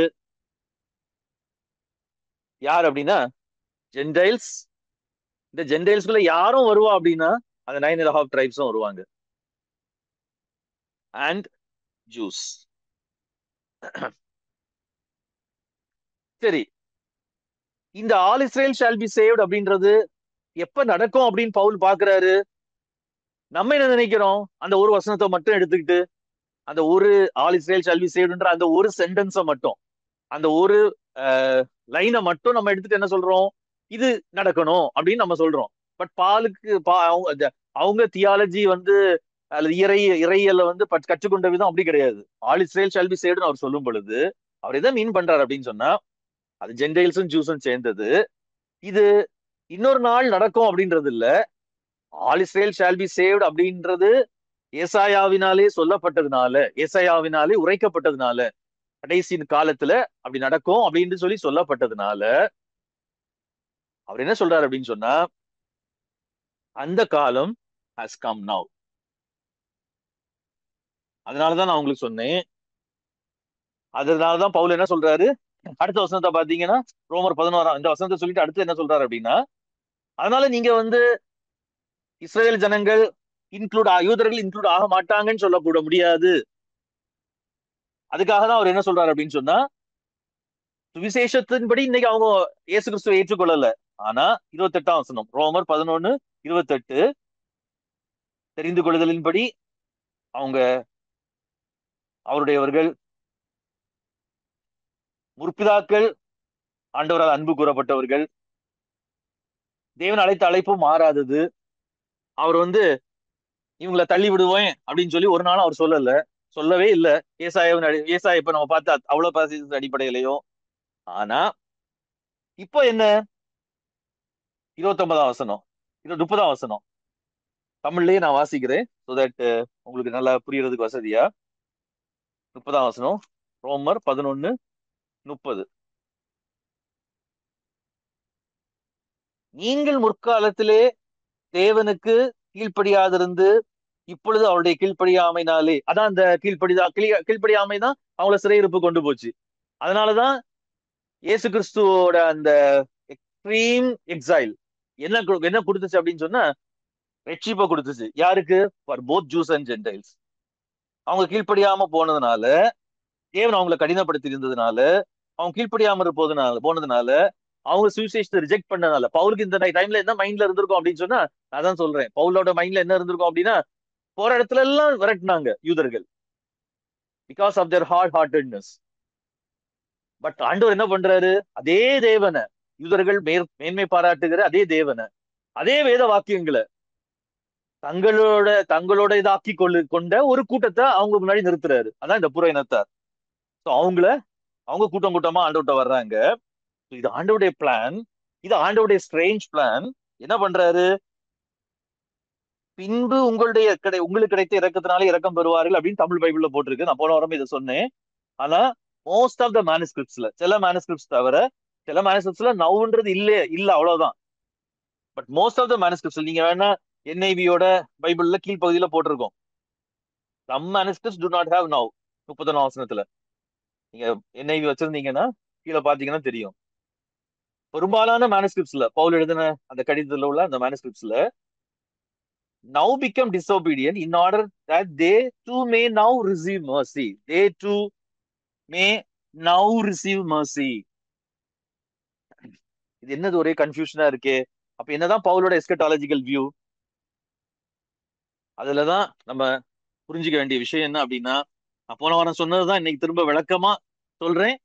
யார் அப்படின்னா ஜென்டைல்ஸ். இந்த ஜென்டைல்ஸ்குள்ள யாரும் வருவா அப்படின்னா அந்த 9.5 tribesம் வருவாங்க. And juice. சரி, இந்த all Israel shall B saved அப்படின்றது எப்ப நடக்கும் அப்படின்னு பவுல் பாக்குறாரு. நம்ம என்ன நினைக்கிறோம், அந்த ஒரு வசனத்தை மட்டும் எடுத்துக்கிட்டு அந்த ஒரு ஆல் இஸ்ரேல் ஷால் பி சேவ்ட்ன்ற அந்த ஒரு சென்டென்ஸை மட்டும், அந்த ஒரு லைனை மட்டும் நம்ம எடுத்துட்டு என்ன சொல்றோம், இது நடக்கணும் அப்படின்னு நம்ம சொல்றோம். பட் பாலுக்கு அவங்க தியாலஜி வந்து அல்லது இறையியல்ல வந்து கற்றுக்கொண்ட விதம் அப்படி கிடையாது. ஆல் இஸ்ரேல் ஷால் பி சேவ்ட்னு அவர் சொல்லும் பொழுது அவர் எதை மீன் பண்றாரு அப்படின்னு சொன்னா, அது ஜென்டைல்ஸும் ஜூஸும் சேர்ந்தது. இது இன்னொரு நாள் நடக்கும் அப்படின்றது இல்ல. All Israel shall B saved அப்படின்றது ஏசாயாவினாலே சொல்லப்பட்டதுனால, ஏசாயாவினாலே உரைக்கப்பட்டதுனால, கடைசி காலத்துல அப்படி நடக்கும் அப்படின்னு சொல்லி சொல்லப்பட்டதுனால அவர் என்ன சொல்றாரு அப்படின்னு சொன்னா, அந்த காலம் ஹஸ் கம் நவ். அதனாலதான் நான் உங்களுக்கு சொன்னேன். அதனாலதான் பவுல் என்ன சொல்றாரு, அடுத்த வசனத்தை பாத்தீங்கன்னா ரோமர் 11 இந்த வசனத்தை சொல்லிட்டு அடுத்து என்ன சொல்றாரு அப்படின்னா, அதனால நீங்க வந்து இஸ்ரேல் ஜனங்கள் யூதர்கள் இன்க்ளூட் ஆக மாட்டாங்கன்னு சொல்லக்கூட முடியாது. அதுக்காக தான் அவர் என்ன சொல்றாரு அப்படின்னு சொன்னா, சுவிசேஷத்தின்படி இன்னைக்கு அவங்க இயேசு கிறிஸ்துவை ஏற்றுக்கொள்ளல. ஆனா 28ஆம் வசனம் ரோமர் 11:28, தெரிந்து கொள்ளுதலின்படி அவங்க அவருடையவர்கள், முற்பிதாக்கள் ஆண்டவரால் அன்பு கூறப்பட்டவர்கள், தேவன் அழைத்த அழைப்பும் மாறாதது. அவர் வந்து இவங்களை தள்ளி விடுவேன் அப்படின்னு சொல்லி ஒரு நாளும் அவர் சொல்லவே இல்லை. ஏசாய இப்ப நம்ம பார்த்தா அவ்வளவு பாசிஸ் அடிப்படையிலையோ. ஆனா இப்போ என்ன, 29ஆம் வசனம் 30ஆம் வசனம் தமிழ்லயே நான் வாசிக்கிறேன், so that உங்களுக்கு நல்லா புரியறதுக்கு வசதியா. 30ஆம் வசனம் ரோமர் 11:30. நீங்கள் முற்காலத்திலே தேவனுக்கு கீழ்ப்படியாதிருந்து இப்பொழுது அவருடைய கீழ்ப்படியாமைனாலே, அதான் அந்த கீழ்ப்படியாமைதான் அவங்கள சிறையிருப்பு கொண்டு போச்சு. அதனாலதான் இயேசு கிறிஸ்துவோட அந்த எக்ஸ்ட்ரீம் எக்ஸைல் என்ன என்ன கொடுத்துச்சு அப்படின்னு சொன்னா, ரட்சிப்பை கொடுத்துச்சு. யாருக்கு? For both juice and Gentiles. அவங்க கீழ்ப்படியாம போனதுனால, தேவன் அவங்களை கடினப்படுத்தி இருந்ததுனால, அவங்க கீழ்ப்படியாம போனதுனால, அவங்க சுவிசேஷத்தை ரிஜெக்ட் பண்ணனால, பவுலுக்கு இந்த டைம்ல என்ன மைண்ட்ல இருந்திருக்கும் அப்படின்னு சொன்னா, அதான் சொல்றேன், பவுலோட மைண்ட்ல என்ன இருந்திருக்கும் அப்படின்னா, போற இடத்துல எல்லாம் விரட்டினாங்க யூதர்கள், because of their hard heartedness. But ஆண்டவர் என்ன பண்றாரு, அதே தேவனை, யூதர்கள் மேன்மை பாராட்டுகிற அதே தேவனை, அதே வேத வாக்கியங்களை தங்களோட இதாக்கி கொண்ட ஒரு கூட்டத்தை அவங்க முன்னாடி நிறுத்துறாரு. அதான் இந்த புற இனத்தார். அவங்க கூட்டம் கூட்டமா ஆண்டவர்கிட்ட வர்றாங்க. இது ஆண்டவருடைய பிளான், இது ஆண்டவருடைய ஸ்ட்ரேஞ்ச் பிளான். என்ன பண்றாரு, பின்பு உங்களுக்கு கிடைத்த இறக்கத்தினாலே இறக்கம் பெறுவார்கள் அப்படின்னு தமிழ் பைபிள்ல போட்டிருக்கு. நான் போன வாரம் இதை சொன்னேன். ஆனா மோஸ்ட் ஆஃப் த மேனுஸ்கிரிப்ட்ஸ்ல, சில மேனுஸ்கிரிப்ட்ஸ் தவிர, சில மேனுஸ்கிரிப்ட்ஸ்ல நவுன்றது இல்ல அவ்வளவுதான். But most of the manuscripts நீங்க வேணா என்ஐவியோட பைபிள்ல கீழ்ப்பகுதியில போட்டிருக்கோம், some manuscripts do not have now. 31ஆம் வசனத்துல நீங்க என்ஐவி வச்சிருந்தீங்கன்னா கீழே பாத்தீங்கன்னா தெரியும். பெரும்பாலான மேனுஸ்கிரிப்ட்ஸ்ல, பவுல் எழுதின அந்த கடிதத்துல உள்ள அந்த மேனுஸ்கிரிப்ட்ஸ்ல now become disobedient in order that they too may now receive mercy. They too may now receive mercy. இது என்னது ஒரே கன்ஃபியூஷனா இருக்கே. அப்ப என்னதான் பவுலோட எஸ்கட்டாலஜிக்கல் வியூ? அதுலதான் நம்ம புரிஞ்சுக்க வேண்டிய விஷயம் என்ன அப்படின்னா, நான் போன வாரம் சொன்னதுதான் இன்னைக்கு திரும்ப விளக்கமா சொல்றேன்.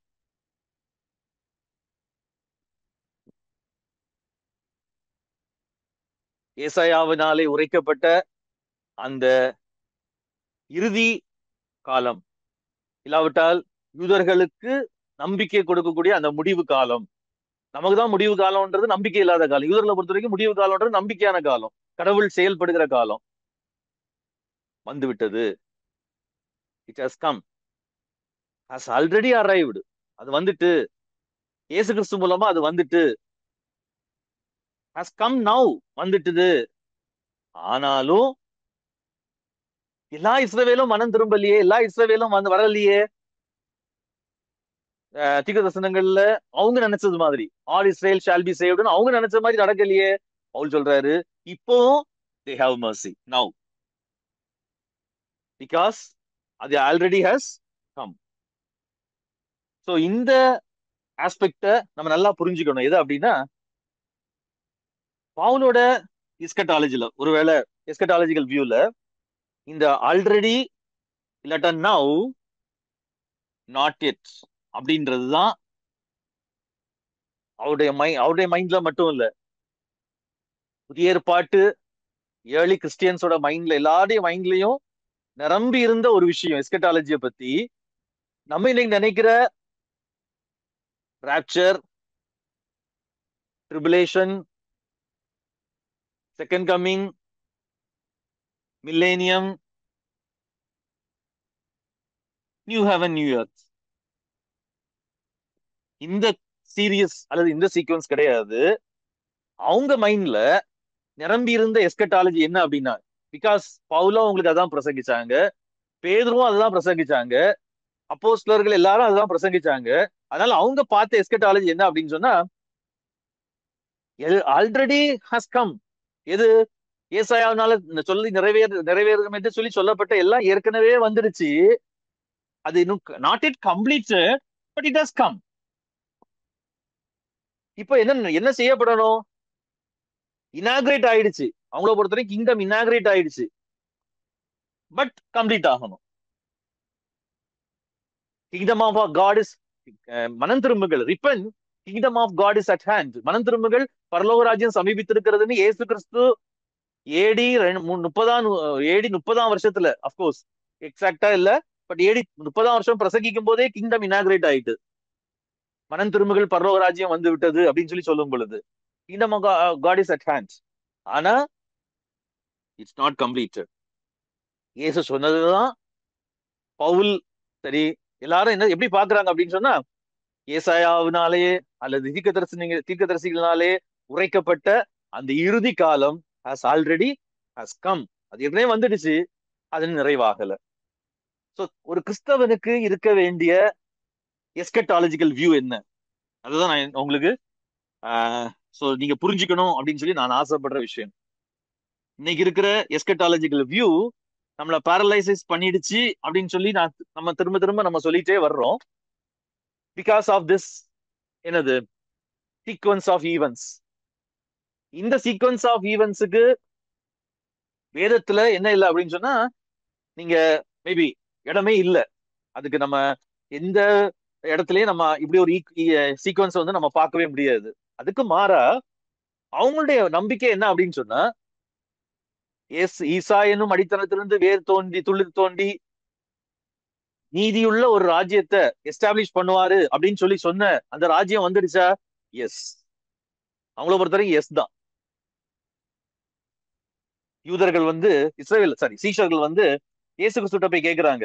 ஏசாயாவினாலே உரைக்கப்பட்ட அந்த இறுதி காலம், இல்லாவிட்டால் யூதர்களுக்கு நம்பிக்கை கொடுக்கக்கூடிய அந்த முடிவு காலம். நமக்கு தான் முடிவு காலம்ன்றது நம்பிக்கை இல்லாத காலம். யூதர்களை பொறுத்த வரைக்கும் முடிவு காலம்ன்றது நம்பிக்கையான காலம், கடவுள் செயல்படுகிற காலம் வந்து விட்டது. It has come, has already arrived. அது வந்துட்டு, இயேசு கிறிஸ்து மூலமா அது வந்துட்டு, ஹஸ் கம் நவ், வந்துட்டுது. ஆனாலும் எல்லா இஸ்ரவேலும் மனம் திரும்பலையே, எல்லா இஸ்ரவேலும் வந்து வரலையே. தீர்க்க தரிசனங்கள்ல அவங்க நினைச்சது மாதிரி ஆல் இஸ்ரேல் ஷால் பி சேவ்டுன்னு அவங்க நினைச்ச மாதிரி நடக்கலையே. பவுல் சொல்றாரு, இப்போ they have mercy now because அது ஆல்ரெடி ஹஸ் கம். சோ இந்த ஆஸ்பெக்ட நம்ம நல்லா புரிஞ்சுக்கணும். எது அப்படின்னா, பவுலோட எஸ்கட்டாலஜில, ஒருவேளை எஸ்கட்டாலஜிக்கல் வியூல இந்த ஆல்ரெடி இல்லாட்டா நவ் நாட் எட் அப்படின்றதுதான் அவருடைய மைண்ட்ல மட்டும் இல்ல, புதிய ஏற்பாட்டு ஏர்லி கிறிஸ்டியன்ஸோட மைண்ட்ல, எல்லாருடைய மைண்ட்லயும் நிரம்பி இருந்த ஒரு விஷயம் எஸ்கட்டாலஜியை பத்தி. நம்ம இன்னைக்கு நினைக்கிற rapture, tribulation, second coming, millennium, new heaven new earth, இந்த சீரியஸ் அல்லது இந்த சீக்வன்ஸ் கிடையாது. அவங்க மைண்ட்ல நிரம்பி இருந்த எஸ்கட்டாலஜி என்ன அப்படின்னா, பிகாஸ் பவுலும் உங்களுக்கு அதான் பிரசங்கிச்சாங்க, பேதுருவும் அதுதான் பிரசங்கிச்சாங்க, அப்போஸ்தலர்கள் எல்லாரும் அதுதான் பிரசங்கிச்சாங்க. அதனால அவங்க பார்த்த எஸ்கட்டாலஜி என்ன அப்படின்னு சொன்னா, ஆல்ரெடி ஹஸ் கம். எது ஏசாயாவினால சொல்லி நிறைவேறும் என்று சொல்லி சொல்லப்பட்ட எல்லாம் ஏற்கனவே வந்துருச்சு. அது இன்னும் not it completed, but it has come. இப்போ என்ன செய்யப்படணும்? இனாகிரேட் ஆயிடுச்சு. அவங்கள பொறுத்தவரை கிங்டம் இனாகிரேட் ஆயிடுச்சு, பட் கம்ப்ளீட் ஆகணும். கிங்டம் ஆஃப் காட் இஸ், மனம் திரும்புகள், repent, kingdom of God is at hand. மனம் திரும்புகள், பரலோக ராஜ்யம் சமீபித்திருக்கிறதுன்னு இயேசு கிறிஸ்து ஏடி 30ஆம் வருஷத்துல, அப்கோர்ஸ் எக்ஸாக்டா இல்ல, பட் ஏடி 30ஆம் வருஷம் பிரசங்கிக்கும் போதே கிங்டம் இனாகிரேட் ஆயிட்டு, மனம் திரும்புகள் பரலோக ராஜ்யம் வந்து விட்டது அப்படின்னு சொல்லி சொல்லும் பொழுது kingdom of God is at hand. ஆனா இட்ஸ் நாட் கம்ப்ளீட்டட். இயேசு சொன்னதுதான் பவுல் சரி எல்லாரும் என்ன எப்படி பாக்குறாங்க அப்படின்னு சொன்னா, ஏசாயாவினாலேயே அல்லது தீர்க்கதரிசிகளினாலே உரைக்கப்பட்ட அந்த இறுதி காலம் ஹஸ் ஆல்ரெடி ஹஸ் கம். அது ஏற்கனவே வந்துடுச்சு, அது நிறைவாகல. சோ ஒரு கிறிஸ்தவனுக்கு இருக்க வேண்டிய எஸ்கட்டாலஜிக்கல் வியூ என்ன, அதுதான் நான் உங்களுக்கு சோ நீங்க புரிஞ்சுக்கணும் அப்படின்னு சொல்லி நான் ஆசைப்படுற விஷயம். இன்னைக்கு இருக்கிற எஸ்கட்டாலஜிக்கல் வியூ நம்மள பேரலைசிஸ் பண்ணிடுச்சு அப்படின்னு சொல்லி நம்ம திரும்ப திரும்ப நம்ம சொல்லிட்டே வர்றோம். பிகாஸ் ஆஃப் திஸ் என்னது சீக்வன்ஸ் ஆஃப் ஈவென்ட்ஸ். இந்த சீக்வன்ஸ் ஆஃப் ஈவென்ட்ஸுக்கு வேதத்துல என்ன இல்லை அப்படின்னு சொன்னா, நீங்க மேபி இடமே இல்லை அதுக்கு. நம்ம எந்த இடத்துலயும் நம்ம இப்படி ஒரு சீக்வன்ஸ் வந்து நம்ம பார்க்கவே முடியாது. அதுக்கு மாறா அவங்களுடைய நம்பிக்கை என்ன அப்படின்னு சொன்னா, ஈசா என்னும் அடித்தளத்திலிருந்து வேர் தோண்டி துளிர் தோண்டி நீதியுள்ள ஒரு ராஜ்யத்தை எஸ்டாப்ளிஷ் பண்ணுவாரு அப்படின்னு சொல்லி சொன்ன அந்த ராஜ்யம் வந்துடுச்சா? எஸ். அவங்கள பொறுத்தவரைக்கும் எஸ் தான். யூதர்கள் வந்து சீஷர்கள் வந்து இயேசு கிறிஸ்துட்ட போய் கேட்கிறாங்க,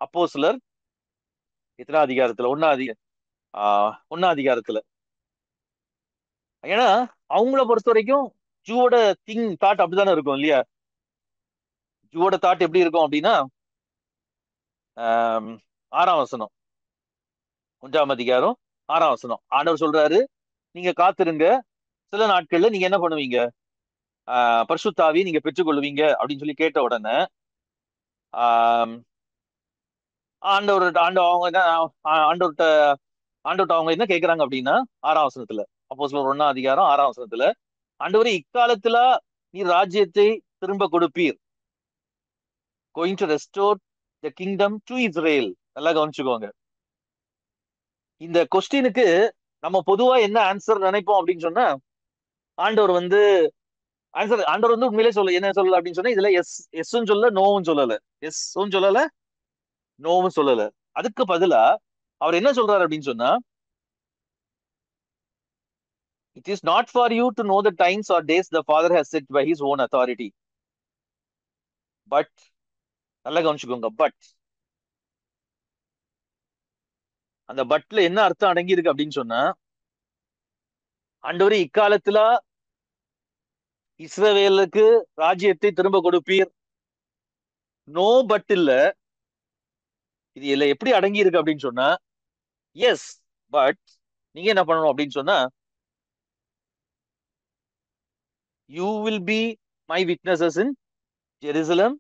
அப்போஸ்தலர் எத்தனாம் அதிகாரத்துல, ஒன்னாம் அதிகாரத்துல. ஏன்னா அவங்கள பொறுத்த வரைக்கும் ஜூவோட தாட் அப்படித்தானே இருக்கும் இல்லையா? ஜூவோட தாட் எப்படி இருக்கும் அப்படின்னா, 6ஆம் வசனம், 1ஆம் அதிகாரம் 6ஆம் வசனம், ஆண்டவர் சொல்றாரு, நீங்க காத்திருங்க, சில நாட்கள்ல நீங்க என்ன பண்ணுவீங்க, பரிசுத்தாவியை நீங்க பெற்றுக்கொள்வீங்க அப்படின்னு சொல்லி கேட்ட உடனே ஆஹ் ஆண்டவர் ஆண்டு அவங்க என்ன ஆண்டவர்கிட்ட ஆண்டவர்கிட்ட அவங்க என்ன கேட்கறாங்க அப்படின்னா 6ஆம் வசனத்துல, அப்போஸ்தலர் 1ஆம் அதிகாரம் 6ஆம் வசனத்துல, ஆண்டவரே இக்காலத்துல நீர் ராஜ்யத்தை திரும்ப கொடுப்பீர், going to restore the kingdom to Israel. நல்லா கவனிச்சுக்கோங்க. இந்த கொஸ்டினுக்கு நம்ம பொதுவா என்ன ஆன்சர் நினைப்போம் அப்படின்னு சொன்னா, ஆண்டவர் வந்து ஆண்டவர் வந்து உண்மையிலே சொல்ல என்ன சொல்லல அப்படின்னு சொன்னா, இதுல எஸ்ன்னு சொல்லல, நோவும் சொல்லல, எஸ்வும் சொல்லல, நோவும் சொல்லல. அதுக்கு பதிலா அவர் என்ன சொல்றாரு அப்படின்னு சொன்னா, it is not for you to know the times or days the Father has set by his own authority. But நல்லா கவனிச்சுக்கோங்க, பட் அந்த பட்ல என்ன அர்த்தம் அடங்கி இருக்கு அப்படின்னு சொன்னா, ஆண்டவரே இக்காலத்துல இஸ்ரவேலுக்கு ராஜ்யத்தை திரும்ப கொடுப்பீர். நோ பட் இல்ல, இது இல்ல எப்படி அடங்கி இருக்கு அப்படின்னு சொன்னா, எஸ் பட் நீங்க என்ன பண்ணணும் அப்படின்னு சொன்னா, you will be my witnesses in Jerusalem,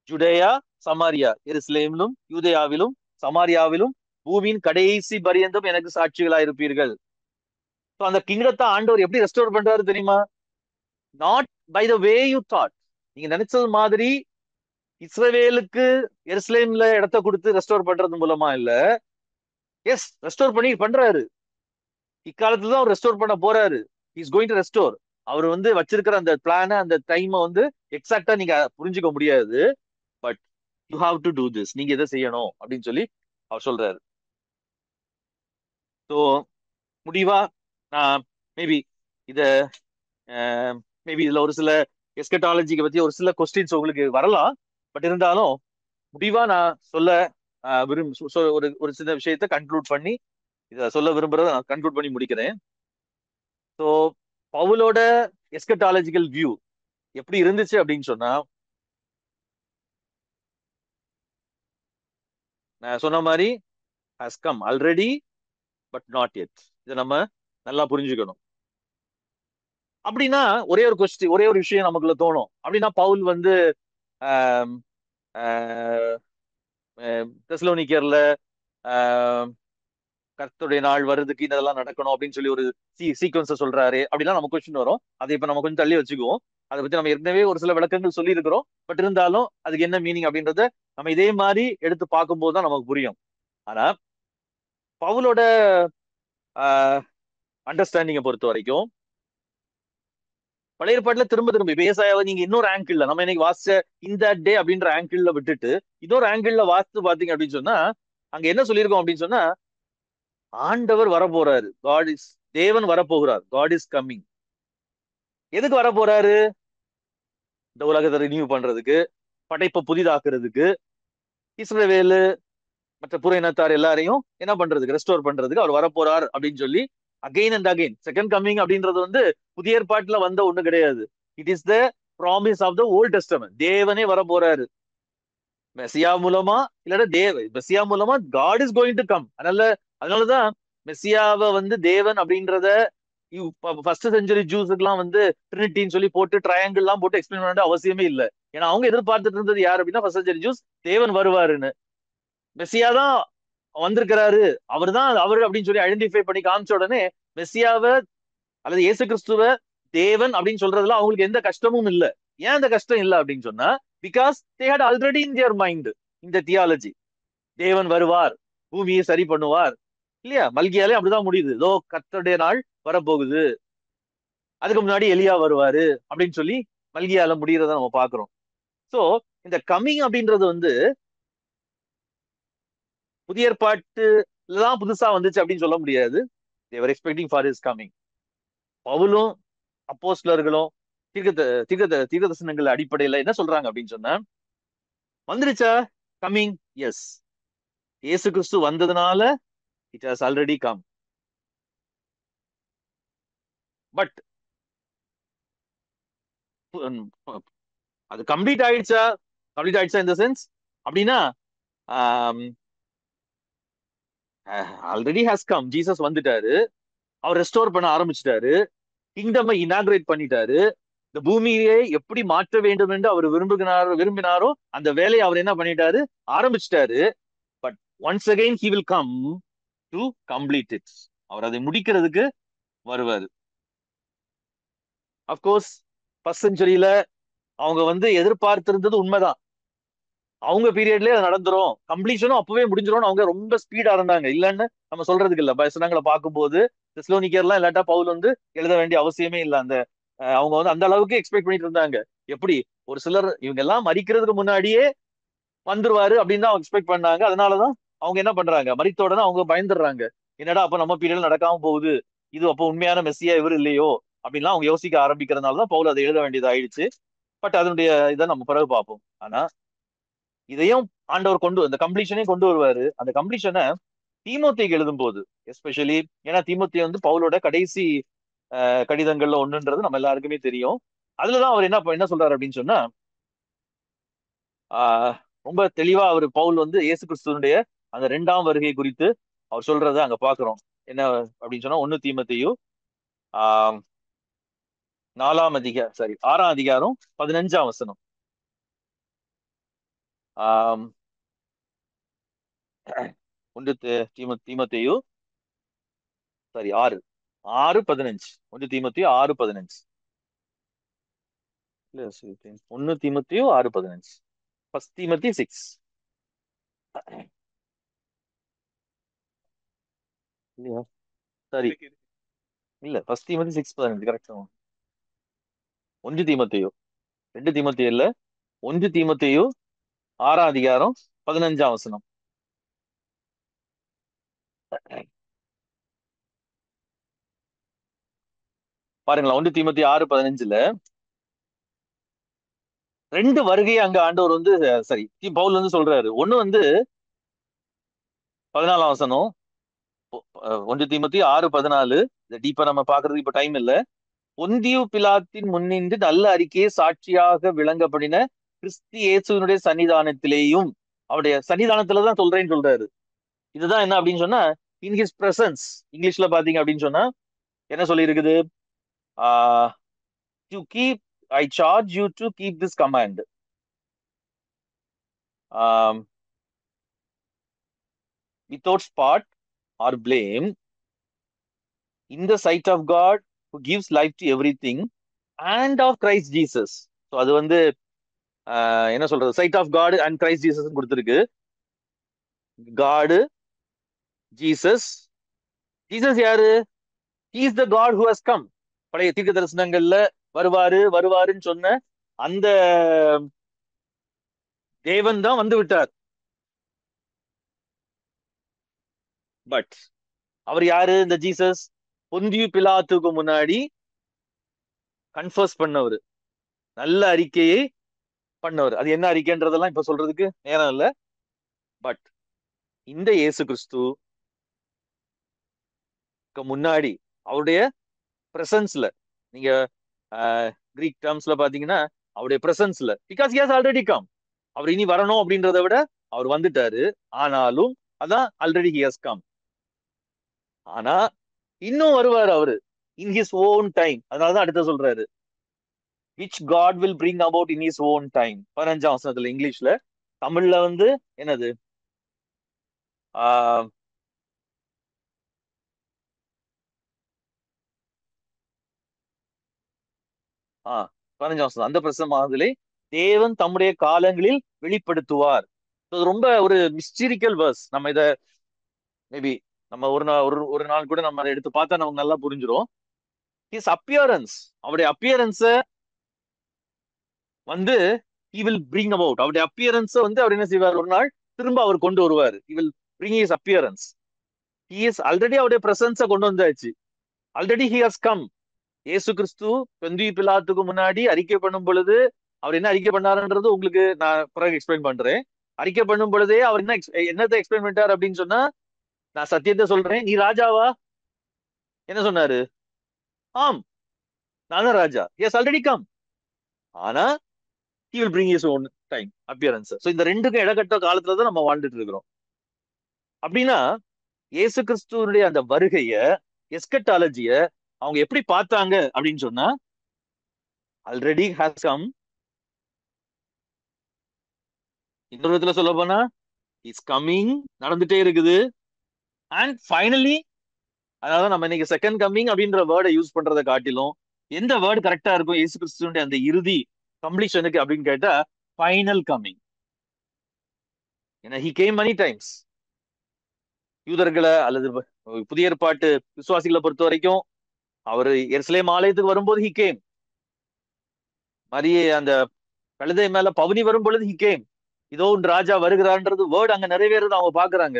Judea, Samaria. எருசலேமிலும் யூதேயாவிலும் சமாரியாவிலும் பூமியின் கடைசி பரியந்தம் எனக்கு சாட்சிகளா இருப்பீர்கள். அந்த கிங்டத்தை ஆண்டவர் எப்படி ரெஸ்டோர் பண்றாரு தெரியுமா? Not by the way you thought. நீங்க நினைச்சது மாதிரி இஸ்ரவேலுக்கு எருசலேம்ல இடத்த கொடுத்து ரெஸ்டோர் பண்றது மூலமா இல்ல. எஸ், ரெஸ்டோர் பண்ணி பண்றாரு. இக்காலத்துல தான் அவர் ரெஸ்டோர் பண்ண போறாரு. Is going to restore. அவர் வந்து வச்சிருக்கிற அந்த பிளான, அந்த டைமை வந்து எக்ஸாக்டா நீங்க புரிஞ்சுக்க முடியாது. But you have to do this, நீங்க இதை செய்யணும் அப்படின்னு சொல்லி அவர் சொல்றாரு. ஸோ முடிவா நான் மேபி இத மேபி இதுல ஒரு சில எஸ்கட்டாலஜிக்கு பத்தி ஒரு சில கொஸ்டின்ஸ் உங்களுக்கு வரலாம். பட் இருந்தாலும் முடிவா நான் சொல்ல ஒரு ஒரு சின்ன விஷயத்த கன்க்ளூட் பண்ணி இத சொல்ல விரும்புறத நான் கன்க்ளூட் பண்ணி முடிக்கிறேன். ஸோ பவுலோட எஸ்கட்டாலஜிக்கல் வியூ எப்படி இருந்துச்சு அப்படின்னு சொன்னா, நான் சொன்ன மாதிரி has come already but not yet. இதை நம்ம நல்லா புரிஞ்சுக்கணும். அப்படின்னா ஒரே ஒரு கொஸ்டின், ஒரே ஒரு விஷயம் நமக்குள்ள தோணும். அப்படின்னா பவுல் வந்து ஆஹ் ஆஹ் தெசலோனிக்கேர்ல கர்த்தருடைய நாள் வருதுக்கு இதெல்லாம் நடக்கணும் அப்படின்னு சொல்லி ஒரு சீக்வன்ஸை சொல்றாரு அப்படின்னா நம்ம கொஸ்டின் வரும். அதை இப்ப நம்ம கொஞ்சம் தள்ளி வச்சுக்குவோம். அதை பத்தி நம்ம ஏற்கனவே ஒரு சில விளக்கங்கள் சொல்லி இருக்கிறோம். பட் இருந்தாலும் அதுக்கு என்ன மீனிங் அப்படின்றத நம்ம இதே மாதிரி எடுத்து பார்க்கும்போது தான் நமக்கு புரியும். ஆனா பவுலோட அண்டர்ஸ்டாண்டிங்கை பொறுத்த வரைக்கும் பழைய ஏற்பாட்டுல திரும்ப திரும்ப இப்ப ஏசாயாவை நீங்க இன்னொரு ஆங்கிள், நம்ம இன்னைக்கு வாசிச்ச இந்த டே அப்படின்ற ஆங்கிள் விட்டுட்டு இன்னொரு ஆங்கிள் வாசித்து பாத்தீங்க அப்படின்னு சொன்னா, அங்க என்ன சொல்லியிருக்கோம் அப்படின்னு சொன்னா, ஆண்டவர் வரப்போறாரு, காட் இஸ், தேவன் வரப்போகிறார், காட் இஸ் கம்மிங். எதுக்கு வரப்போறாரு? இந்த உலகத்தை ரினியூ பண்றதுக்கு, படைப்பை புதிதாக்குறதுக்கு, இஸ்ரவேலு மற்ற புற இனத்தார் எல்லாரையும் என்ன பண்றதுக்கு, ரெஸ்டோர் பண்றதுக்கு அவர் வரப்போறார் அப்படின்னு சொல்லி again and again. Second coming அப்படின்றது வந்து புதிய ஏற்பாட்டுல வந்த ஒண்ணு கிடையாது. It is the promise of the Old Testament. தேவனே வரப்போறாரு மெஸ்ஸியா மூலமா, இல்லைன்னா மெஸ்ஸியா மூலமா God is going to come. அதனாலதான் மெஸ்ஸியாவை வந்து தேவன் அப்படின்றத ஃபர்ஸ்ட் செஞ்சுரி ஜூஸுக்குலாம் வந்து ட்ரினிட்டின்னு சொல்லி போட்டு ட்ரையாங்கிள் எல்லாம் போட்டு எக்ஸ்பிளைன் பண்ண அவசியமே இல்லை. ஏன்னா அவங்க எதிர்பார்த்துட்டு இருந்தது யார் அப்படின்னா, ஃபர்ஸ்ட் செஞ்சுரி ஜூஸ் தேவன் வருவாருன்னு. மெஸ்ஸியா தான் வந்திருக்கிறாரு, அவர் தான் அவரு அப்படின்னு சொல்லி ஐடென்டிஃபை பண்ணி காமிச்ச உடனே மெஸ்ஸியாவை அல்லது இயேசு கிறிஸ்துவ தேவன் அப்படின்னு சொல்றதுல அவங்களுக்கு எந்த கஷ்டமும் இல்லை. ஏன் அந்த கஷ்டம் இல்லை அப்படின்னு சொன்னா, because they had already in their mind இந்த தியாலஜி. தேவன் வருவார், பூமியை சரி பண்ணுவார் இல்லையா? மல்கியாலே அப்படிதான் முடியுது, இதோ கர்த்தருடைய நாள் வரப்போகுது, அதுக்கு முன்னாடி எலியா வருவாரு அப்படின்னு சொல்லி மல்கியால முடியறத நம்ம பாக்குறோம். சோ இந்த கம்மிங் அப்படின்றது வந்து புதிய ஏற்பாட்டுல தான் புதுசா வந்துச்சு அப்படின்னு சொல்ல முடியாது. தேவர் எக்ஸ்பெக்டிங் ஃபார் இஸ் கம்மிங். பவுலும் அப்போஸ்தலர்களும் தீர்க்க தரிசனங்கள் அடிப்படையில என்ன சொல்றாங்க அப்படின்னு சொன்னா, வந்துருச்சா கம்மிங்? எஸ், இயேசு கிறிஸ்து வந்ததுனால it has already come. But அது கம்ப்ளீட் ஆயிடுச்சா? கம்ப்ளீட் ஆயிடுச்சா இந்த சென்ஸ் அப்படின்னா, ஆல்ரெடி ஹாஸ் கம். ஜீசஸ் வந்துட்டாரு, அவர் ரெஸ்டோர் பண்ண ஆரம்பிச்சிட்டாரு, கிங்டம் இனாகிரேட் பண்ணிட்டாரு. இந்த பூமியை எப்படி மாற்ற வேண்டும் என்று அவர் விரும்பினாரோ அந்த வேலையை அவர் என்ன பண்ணிட்டாரு, ஆரம்பிச்சிட்டாரு. But once again he will come to complete it. அவர் அதை முடிக்கிறதுக்கு வருவாரு. அப்கோர்ஸ் ஃபர்ஸ்ட் செஞ்சுரியில அவங்க எதிர்பார்த்திருந்தது உண்மைதான். அவங்க பீரியட்லயே அது நடந்துரும், கம்ப்ளீஷனும் அப்பவே முடிஞ்சிரும். அவங்க ரொம்ப ஸ்பீடா இருந்தாங்க, இல்லன்னு நம்ம சொல்றதுக்கு இல்ல. வசனங்களை பார்க்கும்போது தெசலோனிக்கர்லாம் இல்லாட்டா பவுல் எழுத வேண்டிய அவசியமே இல்லை. அந்த அவங்க அந்த அளவுக்கு எக்ஸ்பெக்ட் பண்ணிட்டு இருந்தாங்க. எப்படி ஒரு சிலர் இவங்க எல்லாம் மறிக்கிறதுக்கு முன்னாடியே வந்துருவாரு அப்படின்னு தான் அவங்க எக்ஸ்பெக்ட் பண்ணாங்க. அதனாலதான் அவங்க என்ன பண்றாங்க, மறித்த உடனே அவங்க பயந்துடுறாங்க. என்னடா அப்ப நம்ம பீரியட் நடக்காம போகுது, இது அப்போ உண்மையான மெஸ்ஸியா இவர் இல்லையோ அப்படின்லாம் அவங்க யோசிக்க ஆரம்பிக்கிறதுனாலதான் பவுல் அதை எழுத வேண்டியது ஆயிடுச்சு. பட் அதனுடைய இதை நம்ம பிறகு பார்ப்போம். ஆனா இதையும் ஆண்டவர் அந்த கம்ப்ளீஷனையும் கொண்டு வருவாரு. அந்த கம்ப்ளீஷனை தீமோத்தேயுக்கு எழுதும் போது எஸ்பெஷலி, ஏன்னா தீமோத்தேயு பவுலோட கடைசி கடிதங்கள்ல ஒண்ணுன்றது நம்ம எல்லாருக்குமே தெரியும். அதுலதான் அவர் என்ன சொல்றாரு அப்படின்னு சொன்னா, ஆஹ் ரொம்ப தெளிவா அவர் பவுல் இயேசு கிறிஸ்துவனுடைய அந்த 2ஆம் வருகை குறித்து அவர் சொல்றத அங்க பாக்குறோம். என்ன அப்படின்னு சொன்னா 1 தீமோத்தேயு ஆஹ் 6ஆம் அதிகாரம் 15ஆம் வசனம். ஆஹ் 1 தீமோத்தேயு 6:15. 1 தீமோத்தேயு 6:15. இல்ல 1 தீமோத்தேயு 6:15. ஃபர்ஸ்ட் தீமோத்தி 6. இல்லையா? சரி, இல்ல ஃபர்ஸ்ட் தீமோத்தி 6:15 கரெக்ட். 1 தீமோத்தேயு 2 தீமோத்தேயு இல்ல, 1 தீமோத்தேயு 6ஆம் அதிகாரம் 15ஆம் வசனம். பாருங்களா, 1 தீமோத்தேயு 6:15ல 2 வருகையை அங்க ஆண்டவர் சரி பவுல் சொல்றாரு. ஒண்ணு 14ஆம் வசனம், 1 தீமோத்தேயு 6:14. இதை டீப்பா நம்ம பாக்குறதுக்கு இப்ப டைம் இல்ல. பொந்தியு பிலாத்தின் முன்னின்று நல்ல அறிக்கையை சாட்சியாக விளங்கப்படின கிறிஸ்து இயேசுவினுடைய சன்னிதானத்திலேயும், அவருடைய சன்னிதானத்துலதான் சொல்றேன்னு சொல்றாரு. இதுதான் என்ன அப்படின்னு சொன்னா, இன் ஹிஸ் பிரசன்ஸ். இங்கிலீஷ்ல பாத்தீங்க அப்படின்னு சொன்னா என்ன சொல்லி இருக்குது, to keep, I charge you to keep this command without spot or blame in the sight of God who gives life to everything and of Christ Jesus. ஸோ அது என்ன சொல்றது, sight of God and Christ Jesus கொடுத்திருக்கு. God, Jesus. ஜீசஸ் யாரு? he is the God who has come. பழைய தீர்க்க தரிசனங்கள்ல வருவாருன்னு சொன்ன அந்த தேவன் தான் வந்து விட்டார். பட் அவர் யாரு? இந்த ஜீசஸ் பொந்தியு பிலாத்துக்கு முன்னாடி கன்ஃபர்ஸ் பண்ணவர், நல்ல அறிக்கையை பண்ணவர். அது என்ன அறிக்கைன்றதெல்லாம் இப்ப சொல்றதுக்கு நேரம் இல்ல. பட் இந்த இயேசு கிறிஸ்து முன்னாடி அவருடைய பிரசன்ஸ்ல, நீங்க கிரீக் டேர்ம்ஸ்ல பாத்தீங்கன்னா அவருடைய பிரசன்ஸ்ல, because he has already come. அவர் இனி வரணும் அப்படின்றத விட அவர் வந்துட்டாரு. ஆனாலும் அதான் ஆல்ரெடி he has come. ஆனா இன்னும் வருவாரு அவரு இன் ஹிஸ் ஓன் டைம். அதனாலதான் அடுத்த சொல்றாரு, which God will bring about in his own time. 15ஆம் வசனத்துல இங்கிலீஷ்ல. தமிழ்ல என்னது, ஆஹ் 15ஆம் வசனம், அந்த பிரசமானதிலே தேவன் தம்முடைய காலங்களில் வெளிப்படுத்துவார். ரொம்ப ஒரு மிஸ்டீரிக்கல் வேர்ஸ். நம்ம இத மேபி நம்ம ஒரு நாள் கூட நம்ம அதை எடுத்து பார்த்தா நமக்கு நல்லா புரிஞ்சிடும். ஹிஸ் அப்பியரன்ஸ், அவருடைய appearance he will bring about. அவருடைய அப்பியரன்ஸ அவர் என்ன செய்வார், ஒரு நாள் திரும்ப அவர் கொண்டு வருவார். he will bring his appearance. he is already, அவருடைய பிரசன்ஸ கொண்டு வந்தாச்சு. Already he has come. இயேசு கிறிஸ்து பொந்தியு பிலாத்துக்கு முன்னாடி அறிக்கை பண்ணும் பொழுது அவர் என்ன அறிக்கை பண்ணாருன்றது உங்களுக்கு நான் பிறகு எக்ஸ்பிளைன் பண்றேன். அறிக்கை பண்ணும் பொழுதே அவர் என்னத்தை எக்ஸ்பிளைன் பண்ணிட்டார் அப்படின்னு சொன்னா, நான் சத்தியத்தை சொல்றேன், நீ ராஜாவா? என்ன சொன்னாரு? ஆம், நானும் ராஜா. Yes, already come. ஆனா he will bring his own time appearance. ஸோ இந்த ரெண்டுக்கும் இடகட்ட காலத்துல தான் நம்ம வாழ்ந்துட்டு இருக்கிறோம். அப்படின்னா இயேசு கிறிஸ்துவனுடைய அந்த வருகைய, எஸ்கட்டாலஜிய அவங்க எப்படி பார்த்தாங்க அப்படின்னு சொன்னா, ஆல்ரெடி ஹாஸ் கம். இன்னொரு விதத்துல சொல்ல போனா இஸ் கம்மிங், நடந்துட்டே இருக்குது. அண்ட் ஃபைனலி, அதாவது நம்ம இன்னைக்கு செகண்ட் கம்மிங் அப்படின்ற வேர்டை யூஸ் பண்றதை காட்டிலும் எந்த வேர்டு கரெக்டா இருக்கும் இயேசு கிறிஸ்துவின் அந்த இறுதி கம்ப்ளீஷனுக்கு அப்படின்னு கேட்டா ஃபைனல் கம்மிங். ஏன்னா ஹி கேம் many டைம்ஸ். யூதர்களை அல்லது புதிய ஏற்பாட்டு விசுவாசிகளை பொறுத்த வரைக்கும் அவர் எருசலேம் ஆலயத்துக்கு வரும்போது ஹி கேம். மரியே அந்த கழுதை மேல பவுனி வரும் பொழுது ஹி கேம். இதோ உன் ராஜா வருகிறான்றது வேர்டு அங்க நிறைவேறது அவங்க பாக்குறாங்க.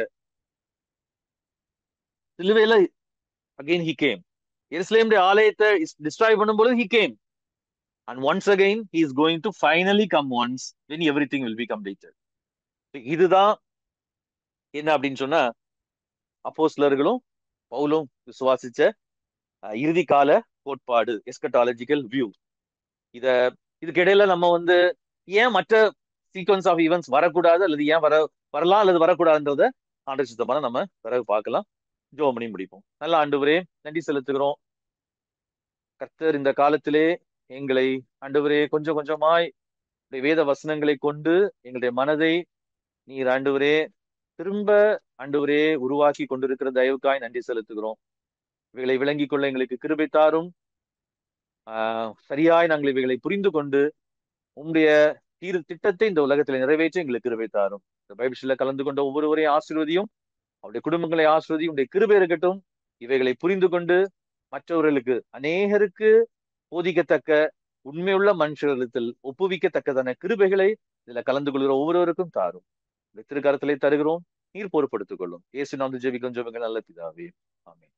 சிலுவையில அகைன் ஹி கேம். எருசலேம் ஆலயத்தை டிஸ்ட்ராய் பண்ணும்போது he came. And once again, he is going to finally come once when everything will be completed. இதுதான் என்ன அப்படின்னு சொன்னா அப்போஸ்தலர்களும் பவுலும் விசுவாசிச்ச இறுதி கால கோட்பாடு, எஸ்கட்டாலஜிக்கல் வியூ. இத இதுக்கு இடையில நம்ம ஏன் மற்ற சீக்வன்ஸ் ஆஃப் ஈவெண்ட்ஸ் வரக்கூடாது அல்லது ஏன் வரலாம் அல்லது வரக்கூடாதுன்றத ஆண்டவர் சித்தமான நம்ம பிறகு பார்க்கலாம். ஜெபம் பண்ணி முடிப்போம். நல்ல ஆண்டவரே, நன்றி செலுத்துகிறோம். கர்த்தர் இந்த காலத்திலே எங்களை ஆண்டவரே கொஞ்சம் கொஞ்சமாய் வேத வசனங்களை கொண்டு எங்களுடைய மனதை நீர் ஆண்டவரே திரும்ப ஆண்டவரே உருவாக்கி கொண்டிருக்கிற தயவுக்காய் நன்றி செலுத்துகிறோம். இவைகளை விளங்கிக் கொள்ள எங்களுக்கு கிருபை தாரும். சரியாய் நாங்கள் இவைகளை புரிந்து கொண்டு உங்களுடைய திட்டத்தை இந்த உலகத்தில் நிறைவேற்ற எங்களுக்கு கிருபை தாரும். இந்த பைபிள்ல கலந்து கொண்ட ஒவ்வொருவரையும் ஆசீர்வதியும், அவருடைய குடும்பங்களை ஆசீர்வதியும். உடைய கிருபை இருக்கட்டும். இவைகளை புரிந்து கொண்டு மற்றவர்களுக்கு அநேகருக்கு போதிக்கத்தக்க உண்மையுள்ள மனுஷர்களிடத்தில் ஒப்புவிக்கத்தக்கதான கிருபைகளை இதுல கலந்து கொள்கிற ஒவ்வொருவருக்கும் தாரும். திருக்கரத்திலே தருகிறோம். நீர் பொறுப்படுத்திக் கொள்ளும். இயேசு நாமத்தில் ஜெபிக்கிறோம் நல்ல பிதாவே. ஆமென்.